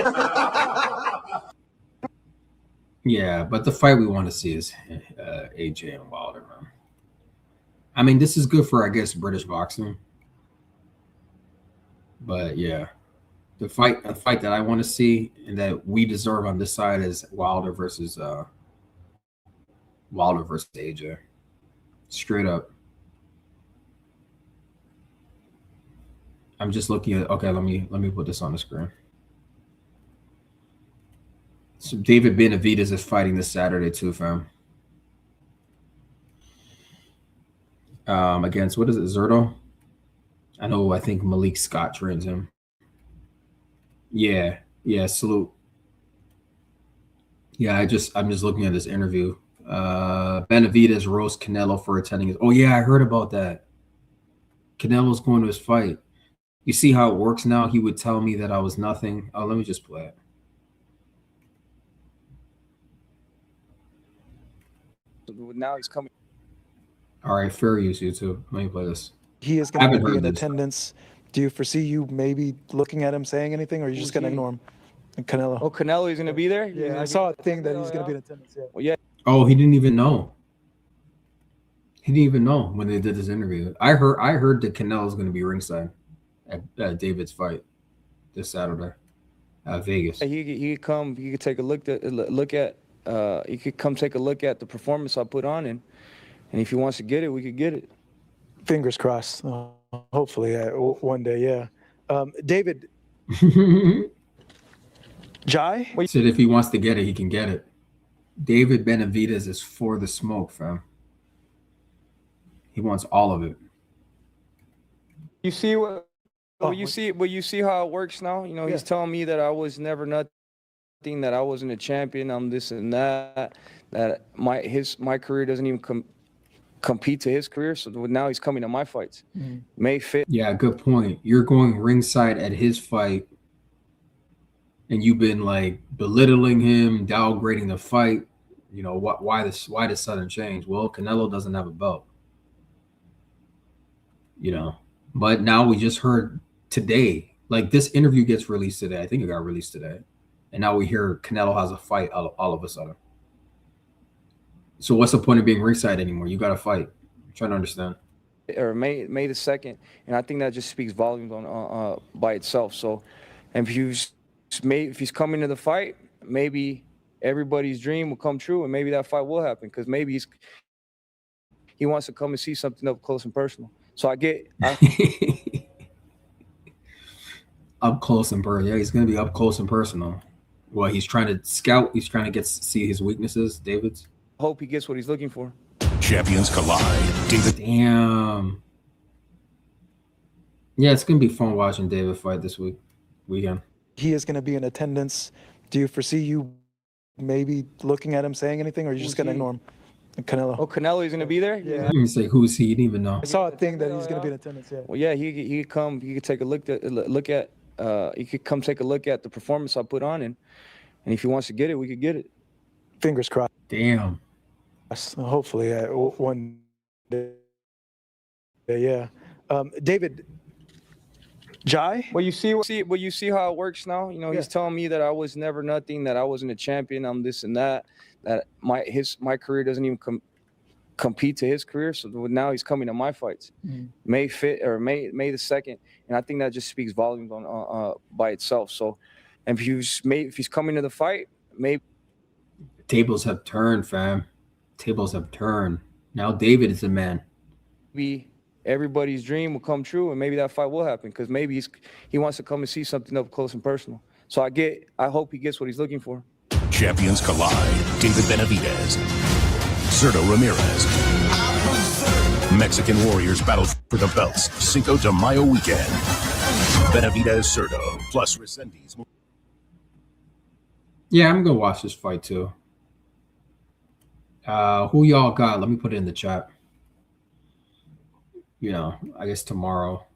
Yeah, but the fight we want to see is AJ and Wilder, man. I mean, this is good for, I guess, British boxing. But yeah, a fight that I want to see and that we deserve on this side is Wilder versus AJ. Straight up. I'm just looking at, okay, let me put this on the screen. So David Benavidez is fighting this Saturday too, fam. Against, what is it, Zerto? I think Malik Scott trains him. Yeah, salute. Yeah, I'm just looking at this interview. Benavidez roast Canelo for attending his. Oh yeah, I heard about that. Canelo's going to his fight. You see how it works now? He would tell me that I was nothing. Oh, let me just play it.
Now he's coming.
All right, fair use, YouTube. Let me play this.
He is going to be in attendance. Do you foresee you maybe looking at him, saying anything, or are you just going to ignore him? And Canelo.
Oh, Canelo, he's going to be there?
Yeah, I saw a thing that he's going to be in attendance. Yeah.
Well, yeah.
Oh, he didn't even know. He didn't even know when they did this interview. I heard that Canelo's going to be ringside at David's fight this Saturday at Vegas.
He could come. He could take a look at. He could come take a look at the performance I put on, and if he wants to get it, we could get it.
Fingers crossed. Hopefully, one day. Yeah. David. Jai?
Said if he wants to get it, he can get it. David Benavidez is for the smoke, fam. He wants all of it.
You see what? You see how it works now. You know, he's telling me that I was never nothing, that I wasn't a champion. I'm this and that. That my career doesn't even compete to his career. So now he's coming to my fights. May 5th.
Yeah, good point. You're going ringside at his fight, and you've been like belittling him, downgrading the fight. You know why this sudden change? Well, Canelo doesn't have a belt. You know, but now we just heard today, like this interview gets released today. I think it got released today, and now we hear Canelo has a fight all of a sudden. So what's the point of being ringside anymore? You got to fight. I'm trying to understand.
Or May the 2nd, and I think that just speaks volumes on by itself. So, and if he's coming to the fight, maybe everybody's dream will come true, and maybe that fight will happen because maybe he wants to come and see something up close and personal. So I get
up close and personal. Yeah, he's gonna be up close and personal. Well, he's trying to scout. He's trying to see his weaknesses. David's.
Hope he gets what he's looking for.
Champions collide. David.
Damn. Yeah, it's gonna be fun watching David fight this weekend.
He is going to be in attendance. Do you foresee you maybe looking at him, saying anything, or are you just going to ignore him? And Canelo.
Oh, Canelo, he's going to be there?
Yeah.
Let me say, who's he? He didn't even know.
I saw a thing that he's going to be in attendance. Yeah.
Well, yeah, he could come. He could take a look at. He could come take a look at the performance I put on, and if he wants to get it, we could get it.
Fingers crossed.
Damn.
Hopefully, one day. Yeah. David. Jai?
Well, you see how it works now. You know, he's telling me that I was never nothing, that I wasn't a champion. I'm this and that. That my career doesn't even compete to his career. So now he's coming to my fights. May 5th or May the 2nd, and I think that just speaks volumes on by itself. So, and if he's coming to the fight, maybe
Tables have turned, fam. Tables have turned. Now David is the man.
everybody's dream will come true, and maybe that fight will happen because maybe he wants to come and see something up close and personal. So I hope he gets what he's looking for.
Champions collide. David Benavidez, Zurdo Ramirez. Mexican Warriors battle for the belts Cinco de Mayo weekend. Benavidez, Zurdo, plus Resendiz.
Yeah, I'm gonna watch this fight too. Who y'all got? Let me put it in the chat. You know, I guess tomorrow.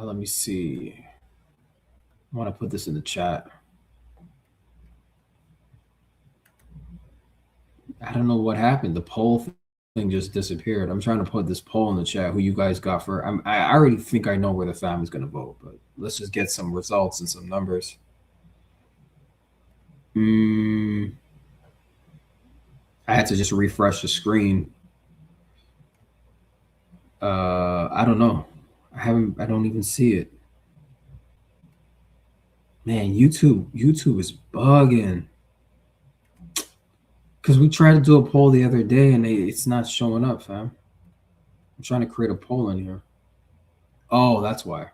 Let me see. I want to put this in the chat. I don't know what happened. The poll thing just disappeared. I'm trying to put this poll in the chat. Who you guys got for? I already think I know where the family's going to vote, but let's just get some results and some numbers. I had to just refresh the screen. I don't know. I don't even see it. Man, YouTube is bugging. Because we tried to do a poll the other day and it's not showing up, fam. I'm trying to create a poll in here. Oh, that's why.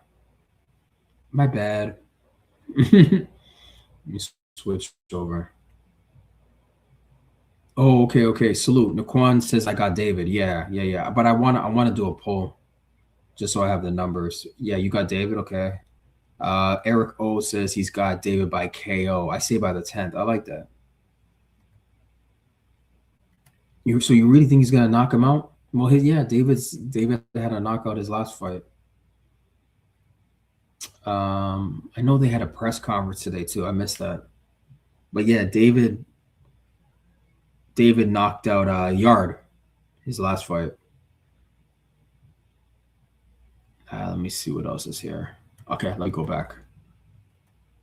My bad. Let me switch over. Oh, okay. Salute. Naquan says I got David. Yeah. But I want to do a poll just so I have the numbers. Yeah, you got David. Okay. Eric O says he's got David by KO. I say by the 10th. I like that. So you really think he's gonna knock him out? Well, David had a knockout his last fight. I know they had a press conference today too. I missed that. But yeah, David knocked out Yard his last fight. Let me see what else is here. Okay, let me go back.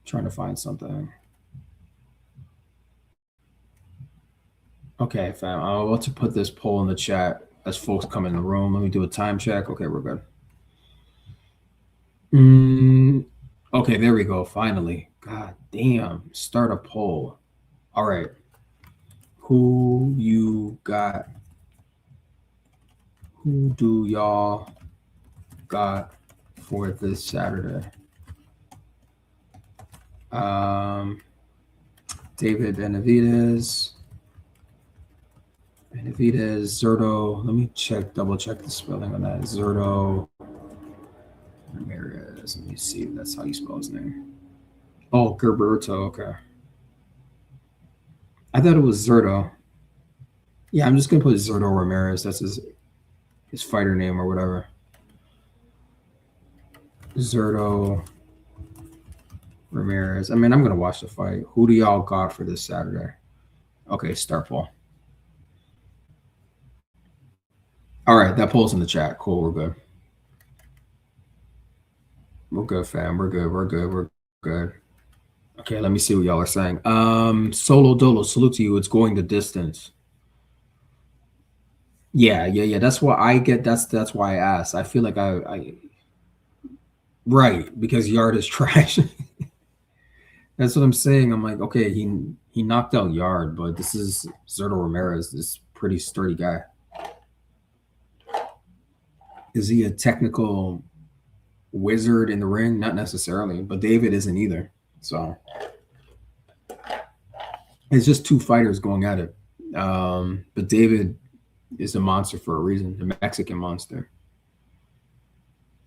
Trying to find something. Okay, fam. I'm about to put this poll in the chat as folks come in the room. Let me do a time check. Okay, we're good. Okay, there we go. Finally. God damn. Start a poll. All right. Who you got? Who do y'all got for this Saturday? David Benavidez, Zurdo. Let me double check the spelling on that. Zurdo Ramirez. Let me see if that's how you spell his name. Oh, Gerberto. Okay. I thought it was Zurdo. Yeah, I'm just gonna put Zurdo Ramirez. That's his fighter name or whatever. Zurdo Ramirez. I mean, I'm gonna watch the fight. Who do y'all got for this Saturday? Okay, start poll. All right, that poll's in the chat. Cool, we're good. We're good, fam. We're good. Okay, let me see what y'all are saying. Solo Dolo, salute to you. It's going the distance. Yeah. That's why I get. That's why I asked. I feel like I right, because Yard is trash. That's what I'm saying. I'm like, okay, he knocked out Yard, but this is Zurdo Ramirez, this pretty sturdy guy. Is he a technical wizard in the ring? Not necessarily, but David isn't either. So it's just two fighters going at it. But David is a monster for a reason, a Mexican monster.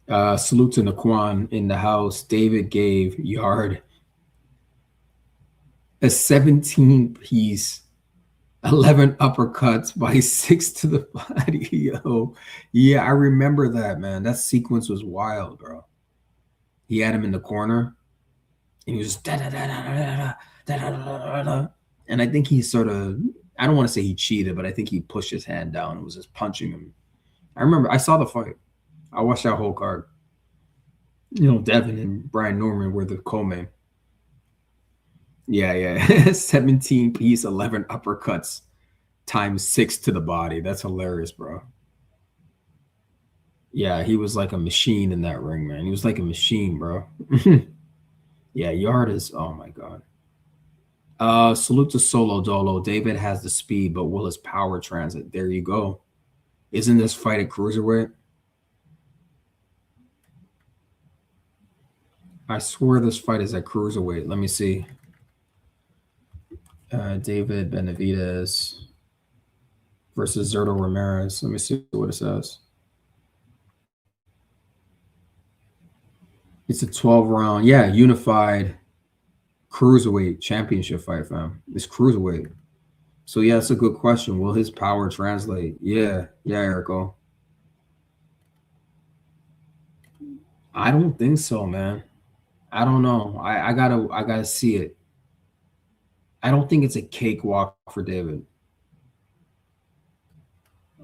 Salute to Naquan in the house. David gave Yard a 17-piece, 11 uppercuts by 6 to the body. Yo, yeah, I remember that, man. That sequence was wild, bro. He had him in the corner, and he was just da-da-da-da-da-da-da-da-da-da. And I think he sort of, I don't want to say he cheated, but I think he pushed his hand down and was just punching him. I remember, I saw the fight. I watched that whole card. You know, Devin and Brian Norman were the co-main. Yeah. 17-piece, 11 uppercuts times 6 to the body. That's hilarious, bro. Yeah, he was like a machine in that ring, man. He was like a machine, bro. Yeah, Yard is, oh my God. Salute to Solo Dolo. David has the speed, but will his power transit? There you go. Isn't this fight at cruiserweight? I swear this fight is at cruiserweight. Let me see. David Benavidez versus Zerto Ramirez. Let me see what it says. It's a 12-round, unified cruiserweight championship fight, fam. It's cruiserweight. So, yeah, it's a good question. Will his power translate? Yeah, Erico. I don't think so, man. I don't know. I gotta see it. I don't think it's a cakewalk for David.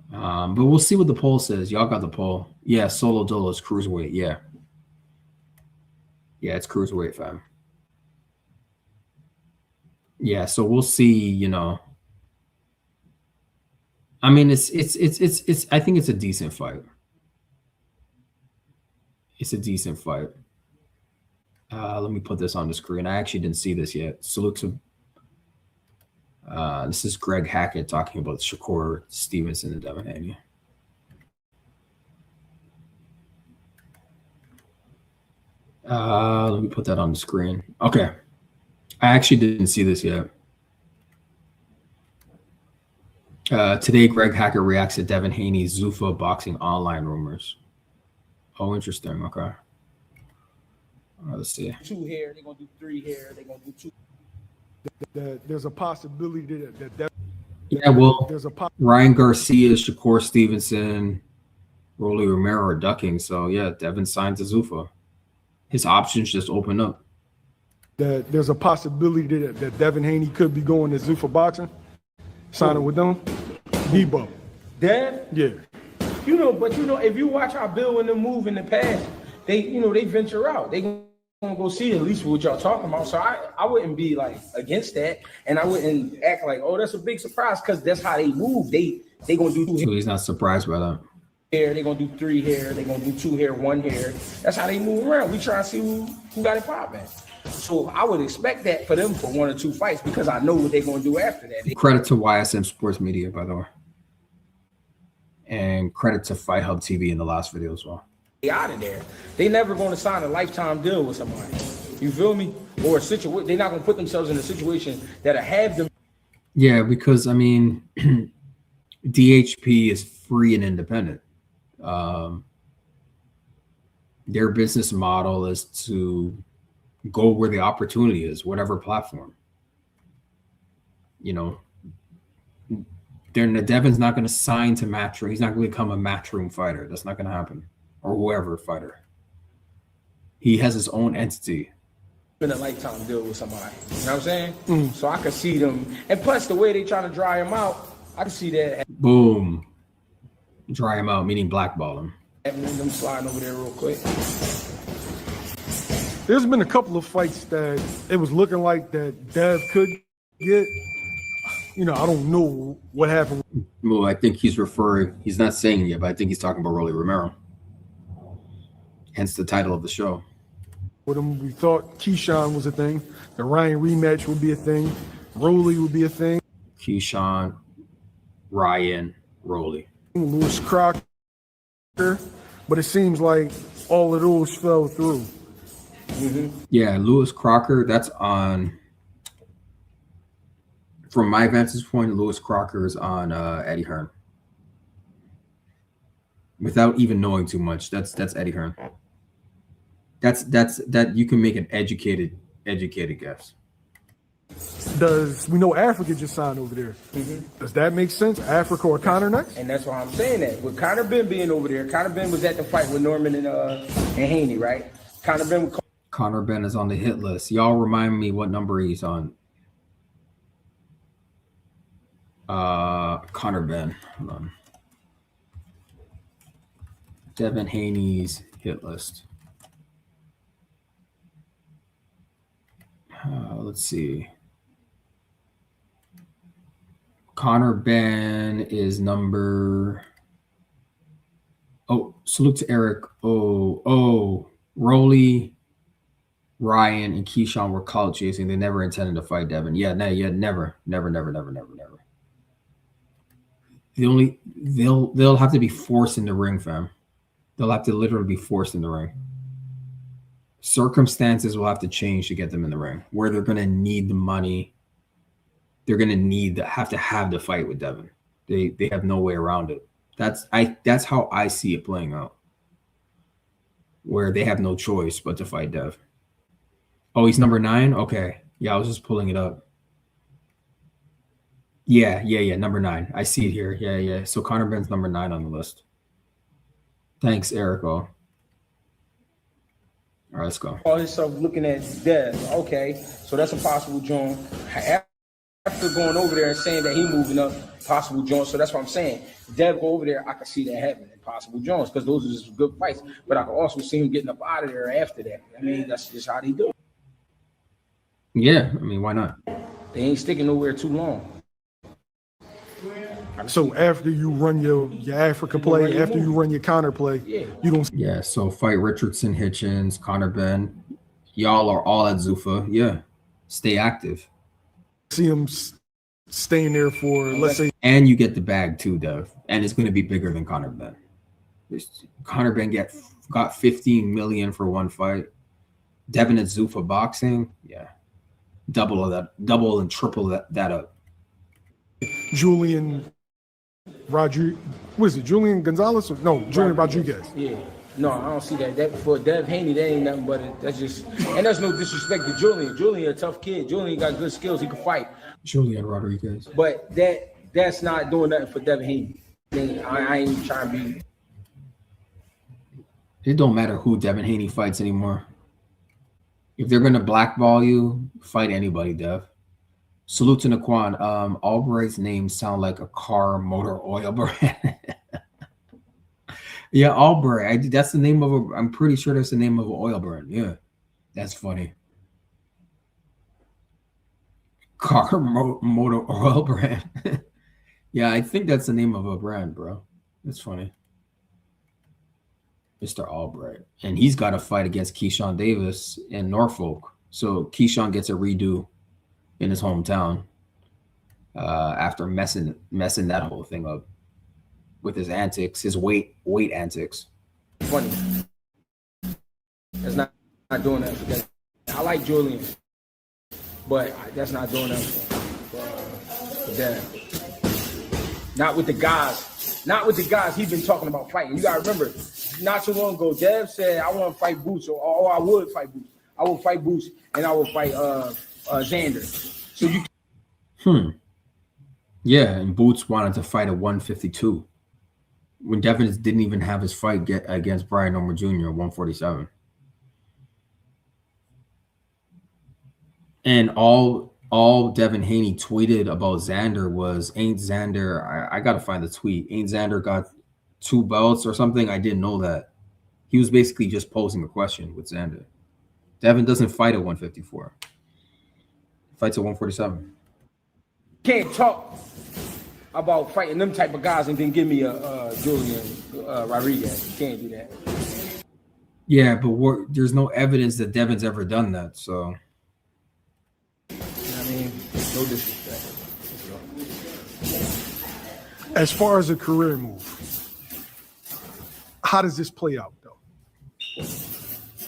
But we'll see what the poll says. Y'all got the poll. Yeah, Solo Dolo is cruiserweight. Yeah, it's cruiserweight, fam. Yeah, so we'll see. I mean, it's. I think it's a decent fight. It's a decent fight. Let me put this on the screen. I actually didn't see this yet. Salute to. This is Greg Hackett talking about Shakur Stevenson and Devin Haney. Let me put that on the screen. Okay. I actually didn't see this yet. Today, Greg Hackett reacts to Devin Haney's Zuffa boxing online rumors. Oh, interesting. Okay. Let's see.
2 here, they're going to do 3 here, they're going to do 2.
There's a possibility that
Yeah, well,
there's a
Ryan Garcia, Shakur Stevenson, Rolly Romero are ducking. So, yeah, Devin signed to Zuffa. His options just open up.
there's a possibility that Devin Haney could be going to Zuffa boxing, signing with them. Debo.
Dev?
Yeah.
But if you watch how Bill and them move in the past, they venture out. They gonna go see at least what y'all talking about. So I wouldn't be like against that, and I wouldn't act like, oh, that's a big surprise, because that's how they move. They gonna do 2
So he's not surprised by that.
here, they gonna do 3 here, they gonna do 2 here, 1 here. That's how they move around. We try to see who got it popping. So I would expect that for them for 1 or 2 fights, because I know what they're gonna do after that.
Credit to YSM Sports Media, by the way. And credit to Fight Hub TV in the last video as well.
They out of there. They never going to sign a lifetime deal with somebody. You feel me? Or a situation. They're not going to put themselves in a situation that'll have them.
Yeah, because I mean, DHP is free and independent. Their business model is to go where the opportunity is, whatever platform. Devin's not going to sign to Matchroom. He's not going to become a Matchroom fighter. That's not going to happen. Or whoever fighter. He has his own entity.
In a lifetime deal with somebody. You know what I'm saying? So I could see them. And plus, the way they trying to dry him out, I can see that.
Boom. Dry him out, meaning blackball him.
Them sliding over there real quick.
There's been a couple of fights that it was looking like that Dev could get. I don't know what happened.
Well, I think he's not saying it yet, but I think he's talking about Rolly Romero. Hence the title of the show.
With him, we thought Keyshawn was a thing. The Ryan rematch would be a thing. Rolly would be a thing.
Keyshawn, Ryan, Rolly.
Lewis Crocker. But it seems like all of those fell through.
Yeah, Lewis Crocker, that's on... From my vantage point, Lewis Crocker is on Eddie Hearn. Without even knowing too much, that's Eddie Hearn. That you can make an educated guess.
We know Africa just signed over there? Does that make sense? Africa or Conor next?
And that's why I'm saying that. With Conor Ben being over there, Conor Ben was at the fight with Norman and Haney, right?
Conor Ben is on the hit list. Y'all remind me what number he's on. Conor Ben. Hold on. Devin Haney's hit list. Let's see. Conor Ben is number. Oh, salute to Eric. Oh, Rolly, Ryan, and Keyshawn were clout chasing. They never intended to fight Devin. Yeah, never. they'll have to be forced in the ring, fam. They'll have to literally be forced in the ring. Circumstances will have to change to get them in the ring, where they're going to need the money. They're going to have the fight with Devin. They have no way around it. That's how I see it playing out, where they have no choice but to fight Dev. Oh, he's number 9? Okay. Yeah, I was just pulling it up. Yeah, number 9. I see it here. Yeah. So Conor Benn's number 9 on the list. Thanks, Erico. All right, let's go.
All this stuff looking at Dev. Okay, so that's a possible joint. After going over there and saying that he moving up, possible joints. So that's what I'm saying. Dev go over there, I can see that happening. Possible joints, because those are just good fights. But I can also see him getting up out of there after that. I mean, that's just how they do it.
Yeah, I mean, why not?
They ain't sticking nowhere too long.
So after you run your Africa play, after you run your counter play, you don't.
Yeah, so fight Richardson, Hitchens, Conor Benn. Y'all are all at Zuffa. Yeah, stay active.
See him staying there for, let's say.
And you get the bag too, Dev. And it's going to be bigger than Conor Benn. Conor Benn got 15 million for one fight. Devin at Zuffa boxing, yeah. Double and triple that up.
Julian Rodriguez. What is it? Julian Gonzalez? Julian Rodriguez.
Yeah. No, I don't see that. That for Dev Haney, that ain't nothing but that's just, and that's no disrespect to Julian. Julian a tough kid. Julian got good skills. He can fight.
Julian Rodriguez.
But that's not doing nothing for Devin Haney. I ain't trying to be.
It don't matter who Devin Haney fights anymore. If they're gonna blackball you, fight anybody, Dev. Salute to Naquan. Albright's name sound like a car motor oil brand. Yeah, Albright. That's the name of I'm pretty sure that's the name of an oil brand. Yeah, that's funny. Car motor oil brand. Yeah, I think that's the name of a brand, bro. That's funny. Mr. Albright. And he's got a fight against Keyshawn Davis in Norfolk. So Keyshawn gets a redo in his hometown after messing that whole thing up with his antics, his weight antics.
Funny. That's not doing that for that. I like Julian, but that's not doing that for that. Not with the guys. Not with the guys he's been talking about fighting. You gotta remember, not too long ago, Dev said, I want to fight Boots, or I would fight Boots. I would fight Boots, and I would fight Xander. So you.
Yeah, and Boots wanted to fight at 152 when Devin didn't even have his fight against Brian Norman Jr. at 147. And all Devin Haney tweeted about Xander was, ain't Xander, I got to find the tweet, ain't Xander got 2 belts or something? I didn't know that. He was basically just posing a question with Xander. Devin doesn't fight at 154. He fights at 147.
Can't talk about fighting them type of guys and then give me a Julian Rodriguez. You can't do that.
Yeah, but there's no evidence that Devin's ever done that, so.
I mean, no disrespect.
As far as a career move, how does this play out, though?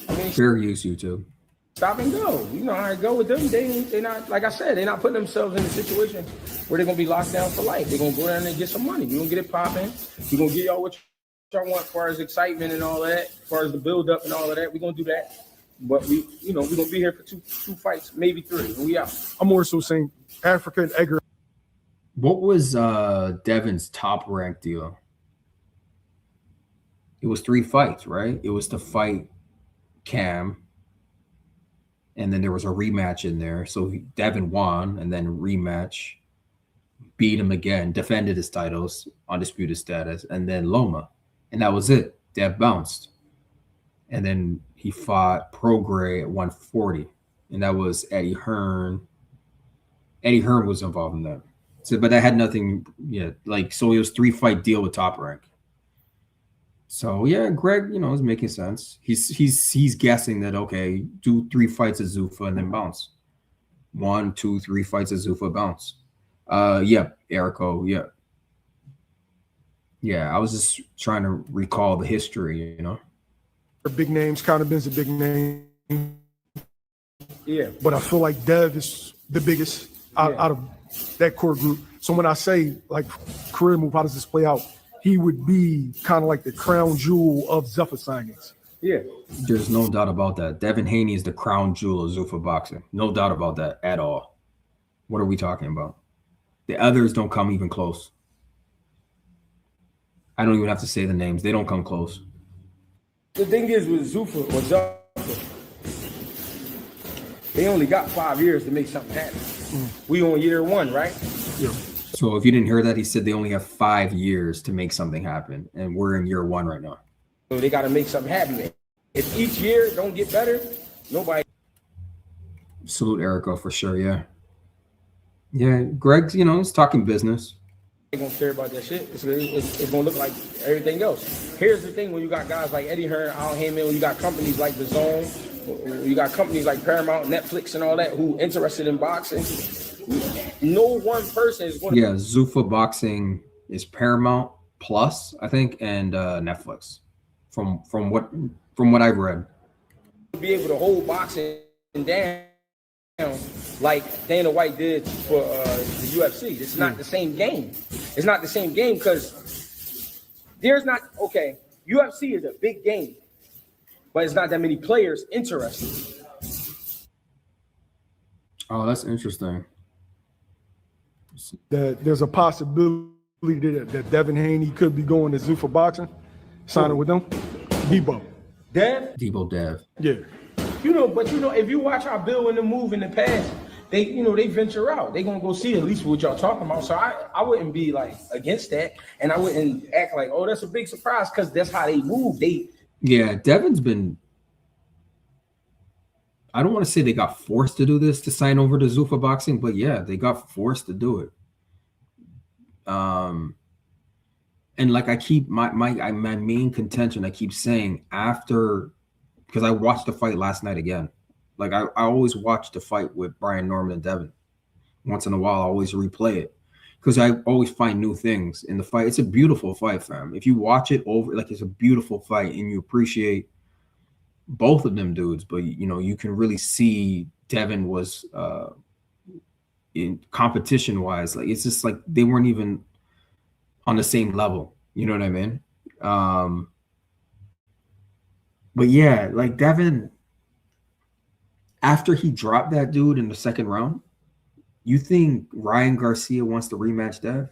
I mean,
fair use, YouTube.
Stop and go. You know how I go with them. They not, like I said, they're not putting themselves in a situation where they're gonna be locked down for life. They're gonna go down there and get some money. We're gonna get it popping. We're gonna get y'all what y'all want as far as excitement and all that, as far as the build up and all of that. We're gonna do that. But we're gonna be here for two fights, maybe 3, and we out.
I'm more so saying Africa and Edgar.
What was Devin's top rank deal? It was 3 fights, right? It was to fight Cam, and then there was a rematch in there. So Devin won, and then rematch, beat him again, defended his titles, undisputed status, and then Loma. And that was it. Dev bounced. And then he fought Prograis at 140, and that was Eddie Hearn. Eddie Hearn was involved in that. So, but that had nothing yet. So it was 3-fight deal with Top Rank. So yeah, Greg, is making sense. He's guessing that, okay, do 3 fights at Zuffa and then bounce. 1, 2, 3 fights at Zuffa, bounce. Yep, Erico, yep. Yeah, I was just trying to recall the history, you know.
Big names, Conor Benn's a big name.
Yeah.
But I feel like Dev is the biggest out of that core group. So when I say like career move, how does this play out? He would be kind of like the crown jewel of Zuffa signings.
Yeah.
There's no doubt about that. Devin Haney is the crown jewel of Zuffa boxing. No doubt about that at all. What are we talking about? The others don't come even close. I don't even have to say the names. They don't come close.
The thing is with Zuffa, they only got 5 years to make something happen. We on year 1, right?
Yeah.
So if you didn't hear that, he said they only have 5 years to make something happen, and we're in year 1 right now.
So they got to make something happen. If each year don't get better, nobody.
Salute Erica for sure. Yeah. Yeah. Greg's, he's talking business.
They gonna care about that shit. It's gonna look like everything else. Here's the thing: when you got guys like Eddie Hearn, Al Heyman, when you got companies like The Zone, when you got companies like Paramount, Netflix, and all that who interested in boxing, no one person is going to.
Yeah, Zuffa Boxing is Paramount Plus, I think, and Netflix. From what I've read,
Be able to hold boxing down like Dana White did for the UFC. It's not the same game. It's not the same game because UFC is a big game, but it's not that many players interested.
Oh, that's interesting.
That there's a possibility that Devin Haney could be going to Zuffa boxing, signing with them. Debo.
Dev.
Yeah.
But if you watch how Bill and them move in the past, they venture out. They gonna go see at least what y'all talking about. So I wouldn't be like against that, and I wouldn't act like, oh, that's a big surprise, because that's how they move.
Devin's been. I don't want to say they got forced to do this to sign over to Zuffa Boxing, but yeah, they got forced to do it. And like I keep my main contention, I keep saying after, because I watched the fight last night again. Like I always watch the fight with Brian Norman and Devin. Once in a while, I always replay it because I always find new things in the fight. It's a beautiful fight, fam. If you watch it over, like it's a beautiful fight, and you appreciate both of them dudes. But you can really see Devin was in competition wise. Like it's just like they weren't even on the same level. You know what I mean? But yeah, like Devin, after he dropped that dude in the second round, you think Ryan Garcia wants to rematch Dev?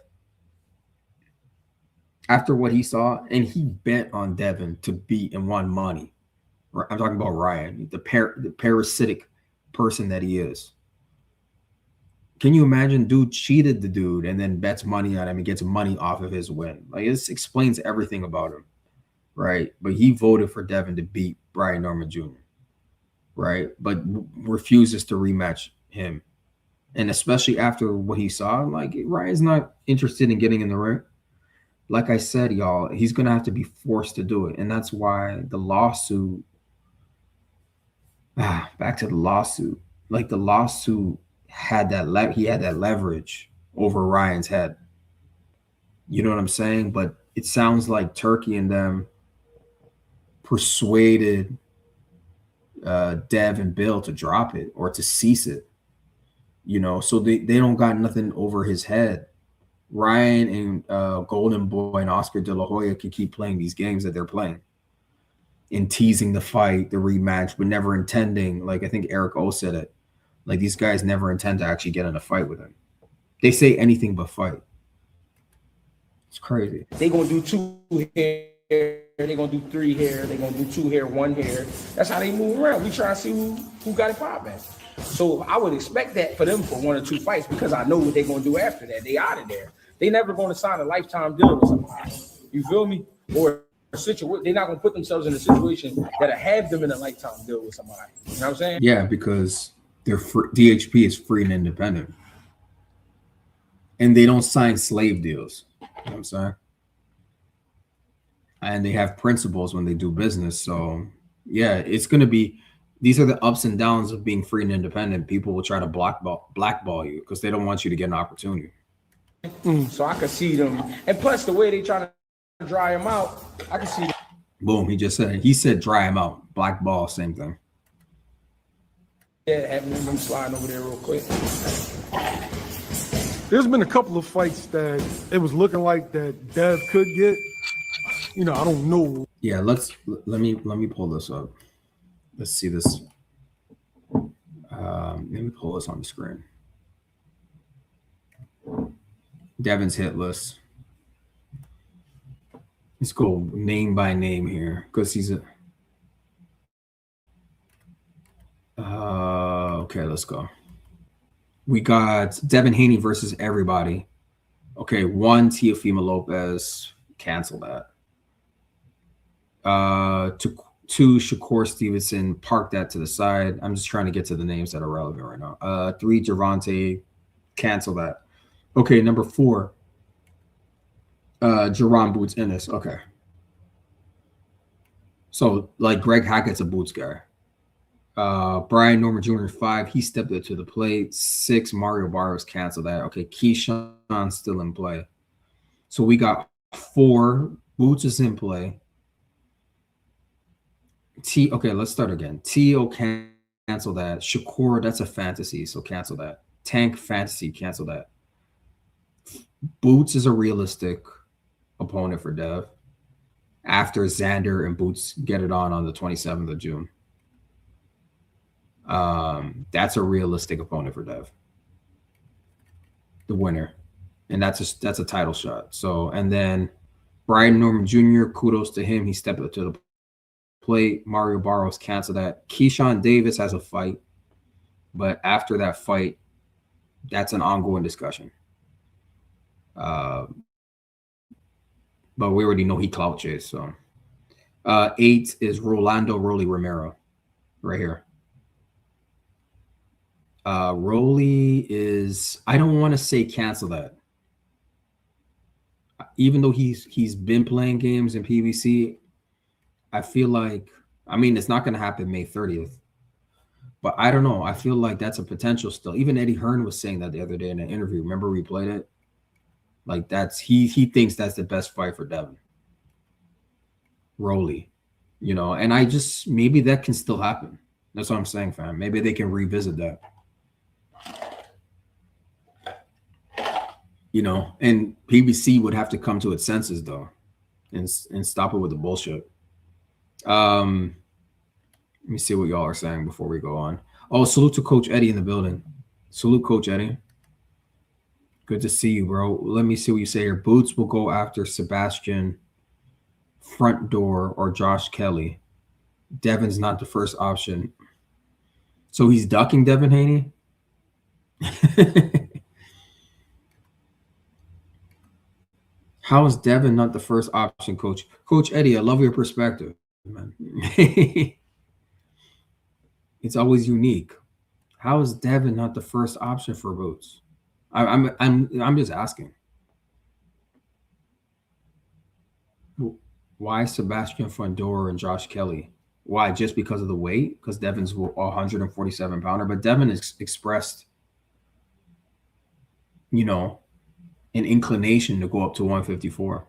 After what he saw, and he bet on Devin to beat and won money. I'm talking about Ryan, the parasitic person that he is. Can you imagine dude cheated the dude and then bets money on him and gets money off of his win? Like this explains everything about him, right? But he voted for Devin to beat Brian Norman Jr., right? But refuses to rematch him. And especially after what he saw, like Ryan's not interested in getting in the ring. Like I said, y'all, he's going to have to be forced to do it. And that's why the lawsuit, back to the lawsuit, like the lawsuit had that he had that leverage over Ryan's head. You know what I'm saying? But it sounds like Turkey and them persuaded Dev and Bill to drop it or to cease it. So they don't got nothing over his head. Ryan and Golden Boy and Oscar De La Hoya can keep playing these games that they're playing and teasing the fight, the rematch, but never intending, like I think Eric O said it, like these guys never intend to actually get in a fight with him. They say anything but fight. It's crazy.
They gonna do 2 here, they gonna do 3 here, they gonna do 2 here, 1 here. That's how they move around. We try to see who got it popping. So I would expect that for them for 1 or 2 fights, because I know what they're gonna do after that. They out of there. They never gonna sign a lifetime deal with somebody. You feel me? Or a situation. They're not gonna put themselves in a situation that'll have them in a lifetime deal with somebody. You know what I'm saying?
Yeah, because they're free, DHP is free and independent, and they don't sign slave deals. You know what I'm saying? And they have principles when they do business. So yeah, it's gonna be. These are the ups and downs of being free and independent. People will try to blackball you because they don't want you to get an opportunity.
So I could see them, and plus the way they try to dry him out, I can see that.
Boom. He said dry him out. Black ball, same thing.
Yeah, having them sliding over there real quick.
There's been a couple of fights that it was looking like that Dev could get. You know, I don't know.
Yeah, let me pull this up. Let's see this. Let me pull this on the screen. Devin's hit list. Let's go name by name here because he's a. Okay, let's go. We got Devin Haney versus everybody. Okay, 1 Teofimo Lopez. Cancel that. 2 Shakur Stevenson. Park that to the side. I'm just trying to get to the names that are relevant right now. 3 Gervonta. Cancel that. Okay, number 4. Jerron Boots Ennis. Okay. So like Greg Hackett's a Boots guy. Brian Norman Jr. 5, he stepped up to the plate. 6, Mario Barros, cancel that. Okay, Keyshawn still in play. So we got 4, Boots is in play. Okay, let's start again. T.O. cancel that. Shakur, that's a fantasy, so cancel that. Tank fantasy, cancel that. Boots is a realistic opponent for Dev after Xander and Boots get it on the 27th of June. That's a realistic opponent for Dev, the winner, and that's a title shot. So, and then Brian Norman Jr., kudos to him, he stepped up to the plate. Mario Barros, cancel that. Keyshawn Davis has a fight, but after that fight, that's an ongoing discussion. But we already know he clout chased. So 8 is Rolly Romero right here. Rolly is, I don't want to say cancel that. Even though he's been playing games in PBC, I feel like, I mean, it's not going to happen May 30th. But I don't know. I feel like that's a potential still. Even Eddie Hearn was saying that the other day in an interview. Remember we played it? Like that's he thinks that's the best fight for Devin. Rolly, you know, and I just maybe that can still happen. That's what I'm saying, fam. Maybe they can revisit that. You know, and PBC would have to come to its senses though, and stop it with the bullshit. Let me see what y'all are saying before we go on. Oh, salute to Coach Eddie in the building. Salute, Coach Eddie. Good to see you, bro. Let me see what you say here. Boots will go after Sebastian Front Door or Josh Kelly. Devin's not the first option. So he's ducking Devin Haney? How is Devin not the first option, Coach? Coach Eddie, I love your perspective, man. It's always unique. How is Devin not the first option for Boots? I'm just asking. Why Sebastian Fundora and Josh Kelly? Why? Just because of the weight? Because Devin's a 147 pounder, but Devin has expressed, you know, an inclination to go up to 154.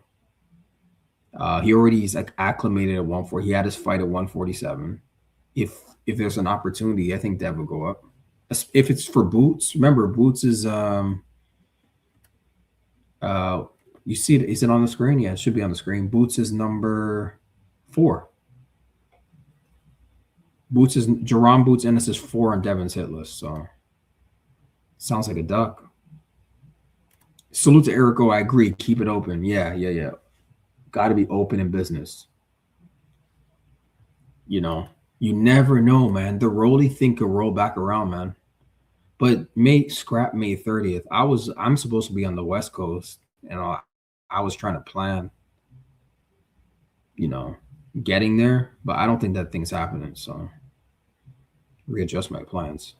He already is like acclimated at 140. He had his fight at 147. If there's an opportunity, I think Dev will go up. If it's for Boots, remember Boots is you see it, is it on the screen? Yeah, it should be on the screen. Boots is number 4. Boots is Jerron Boots Ennis is 4 on Devin's hit list. So sounds like a duck. Salute to Erico. I agree. Keep it open. Yeah. Got to be open in business. You know, you never know, man. The Rolly thing could roll back around, man. But scrap May 30th. I'm supposed to be on the West Coast, and I was trying to plan, you know, getting there, but I don't think that thing's happening. So readjust my plans.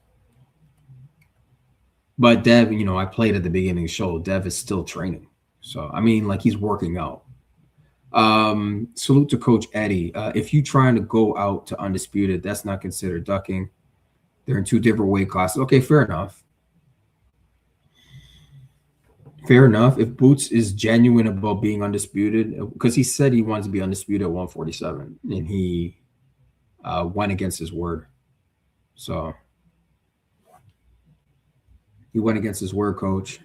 But Dev, you know, I played at the beginning of the show. Dev is still training. So, I mean, like he's working out. Salute to Coach Eddie. If you're trying to go out to undisputed, that's not considered ducking. They're in 2 different weight classes. Okay, fair enough. Fair enough. If Boots is genuine about being undisputed, because he said he wants to be undisputed at 147, and he went against his word. So he went against his word, coach.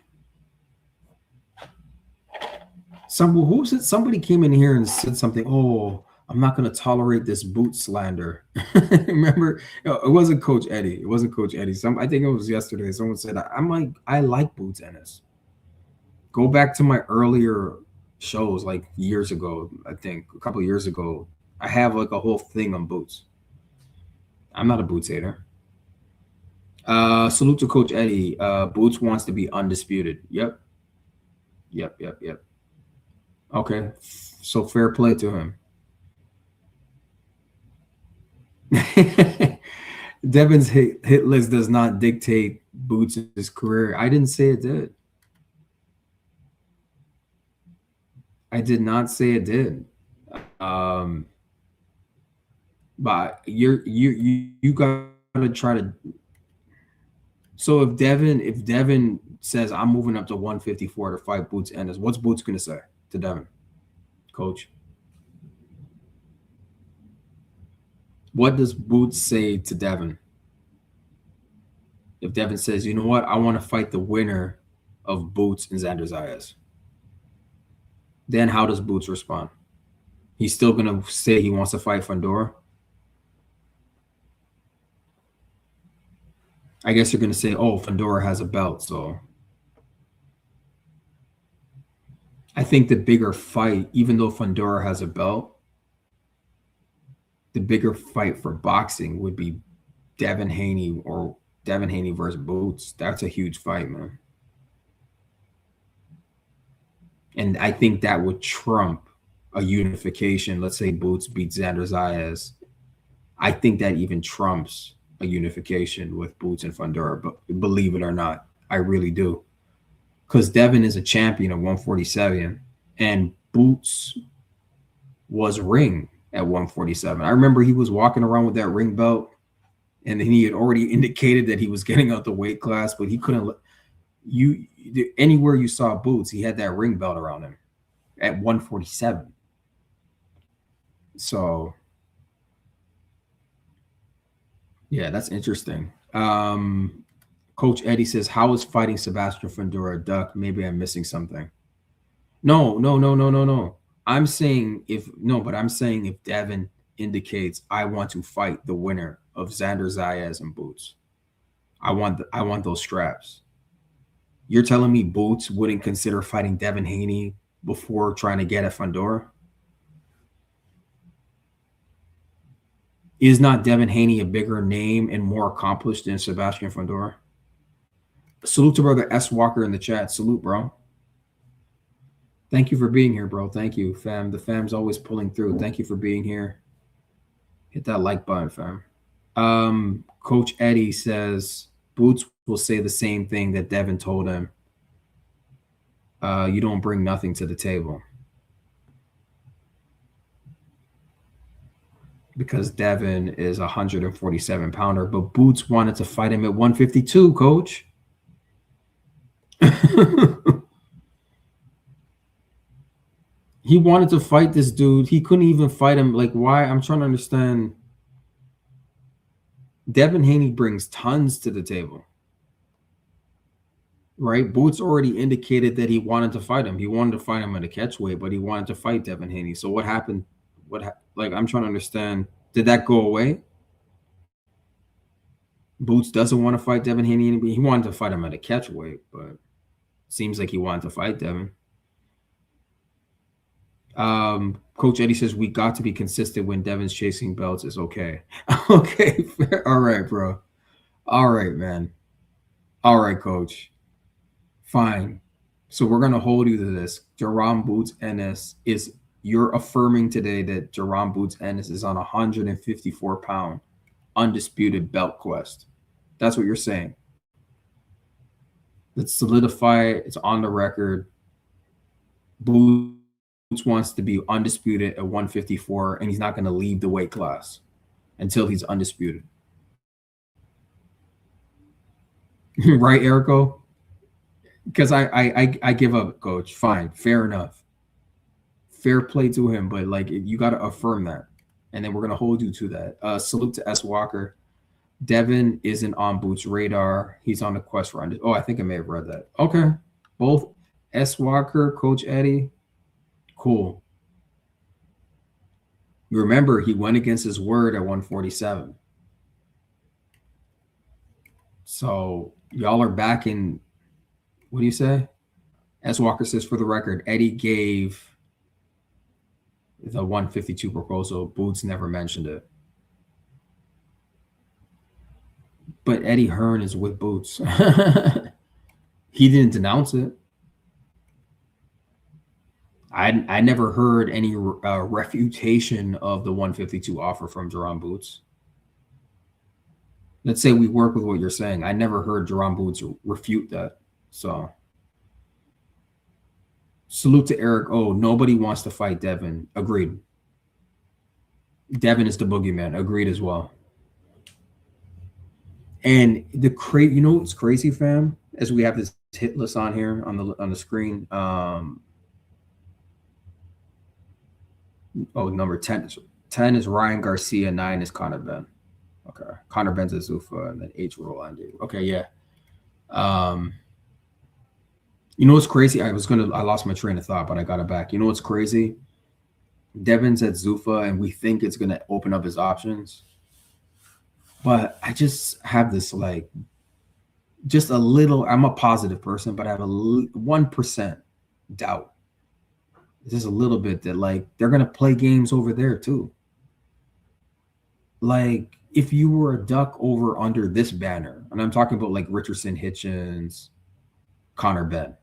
Somebody came in here and said something. Oh, I'm not going to tolerate this boot slander. Remember, it wasn't Coach Eddie. It wasn't Coach Eddie. I think it was yesterday. Someone said, I like Boots Ennis. Go back to my earlier shows, like years ago. I think a couple of years ago, I have like a whole thing on Boots. I'm not a Boots hater. Salute to Coach Eddie. Boots wants to be undisputed. Yep. Okay, so fair play to him. Devin's hit list does not dictate Boots' career. I didn't say it did. I did not say it did. But you gotta try to. So if Devin says I'm moving up to 154 to fight Boots Ennis, what's Boots gonna say to Devin, coach? What does Boots say to Devin? If Devin says, you know what, I want to fight the winner of Boots and Xander Zayas, then how does Boots respond? He's still going to say he wants to fight Fundora? I guess you're going to say, oh, Fundora has a belt, so. I think the bigger fight, even though Fundora has a belt, the bigger fight for boxing would be Devin Haney versus Boots. That's a huge fight, man. And I think that would trump a unification. Let's say Boots beats Xander Zayas. I think that even trumps a unification with Boots and Fundora, but believe it or not, I really do. Because Devin is a champion of 147, and Boots was ring at 147. I remember he was walking around with that ring belt, and then he had already indicated that he was getting out the weight class, but he couldn't. Anywhere you saw Boots, he had that ring belt around him at 147. So, yeah, that's interesting. Coach Eddie says, how is fighting Sebastian Fundora a duck? Maybe I'm missing something. No. I'm saying if Devin indicates I want to fight the winner of Xander Zayas and Boots, I want those straps. You're telling me Boots wouldn't consider fighting Devin Haney before trying to get at Fundora? Is not Devin Haney a bigger name and more accomplished than Sebastian Fundora? Salute to brother S. Walker in the chat. Salute, bro. Thank you for being here, bro. Thank you, fam. The fam's always pulling through. Thank you for being here. Hit that like button, fam. Coach Eddie says Boots will say the same thing that Devin told him. You don't bring nothing to the table. Because Devin is a 147-pounder, but Boots wanted to fight him at 152, coach. He wanted to fight this dude. He couldn't even fight him. Like, why? I'm trying to understand. Devin Haney brings tons to the table. Right? Boots already indicated that he wanted to fight him. He wanted to fight him at a catchweight, but he wanted to fight Devin Haney. So what happened? Like, I'm trying to understand. Did that go away? Boots doesn't want to fight Devin Haney. He wanted to fight him at a catchweight, but seems like he wanted to fight Devin. Coach Eddie says we got to be consistent when Devin's chasing belts is okay. Okay, fair. All right, bro. All right, man. All right, coach. Fine. So we're gonna hold you to this. Jerome Boots Ennis is. You're affirming today that Jerome Boots Ennis is on a 154-pound undisputed belt quest. That's what you're saying. Let's solidify it. It's on the record. Boots wants to be undisputed at 154, and he's not going to leave the weight class until he's undisputed. Right, Erico? because I give up, coach. Fine, fair enough. Fair play to him, but like you got to affirm that, and then we're gonna hold you to that. Salute to S. Walker. Devin isn't on Boots' radar. He's on the quest for. Oh, I think I may have read that. Okay, both S. Walker, Coach Eddie, cool. Remember, he went against his word at 147. So y'all are back in. What do you say? S. Walker says, for the record, Eddie gave the 152 proposal. Boots never mentioned it. But Eddie Hearn is with Boots. He didn't denounce it. I never heard any refutation of the 152 offer from Jerome Boots. Let's say we work with what you're saying. I never heard Jerome Boots refute that. So salute to Eric. Oh, nobody wants to fight Devin. Agreed. Devin is the boogeyman. Agreed as well. And you know what's crazy, fam? As we have this hit list on here on the screen. Number 10 is Ryan Garcia, 9 is Conor Ben. Okay. Conor Ben's a Zuffa, and then 8's Rolando. Okay, yeah. You know what's crazy? I lost my train of thought, but I got it back. You know what's crazy? Devin's at Zuffa, and we think it's gonna open up his options. But I just have this just a little. I'm a positive person, but I have a 1% doubt. Just a little bit that they're gonna play games over there too. Like if you were a duck over under this banner, and I'm talking about like Richardson, Hitchens, Conor Ben.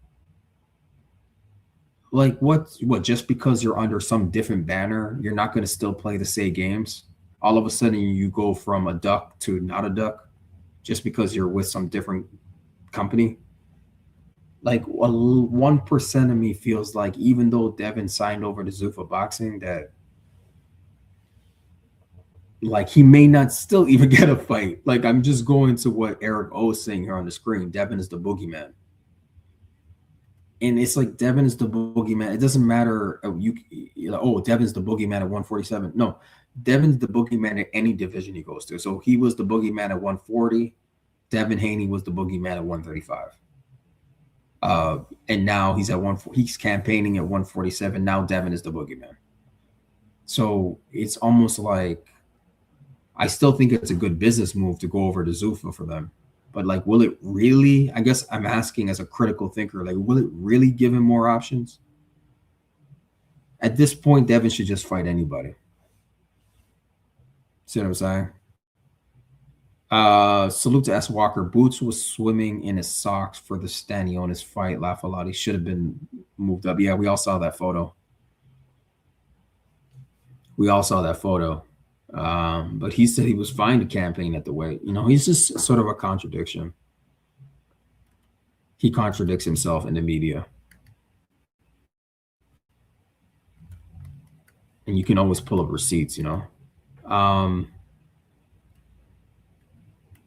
Like what? Just because you're under some different banner, you're not gonna still play the same games? All of a sudden you go from a duck to not a duck just because you're with some different company. Like 1% of me feels like even though Devin signed over to Zuffa Boxing, that like he may not still even get a fight. Like I'm just going to what Eric O is saying here on the screen. Devin is the boogeyman. And it's like Devin is the boogeyman. It doesn't matter. Devin's the boogeyman at 147. No, Devin's the boogeyman at any division he goes to. So he was the boogeyman at 140. Devin Haney was the boogeyman at 135. And now he's at he's campaigning at 147. Now Devin is the boogeyman. So it's almost like I still think it's a good business move to go over to Zuffa for them. But like, will it really? I guess I'm asking as a critical thinker, like, will it really give him more options? At this point, Devin should just fight anybody. See what I'm saying? Salute to S. Walker. Boots was swimming in his socks for the Stanionis fight. Laugh a lot. He should have been moved up. Yeah, we all saw that photo. But he said he was fine to campaign at the weight. You know, he's just sort of a contradiction. He contradicts himself in the media. And you can always pull up receipts, you know.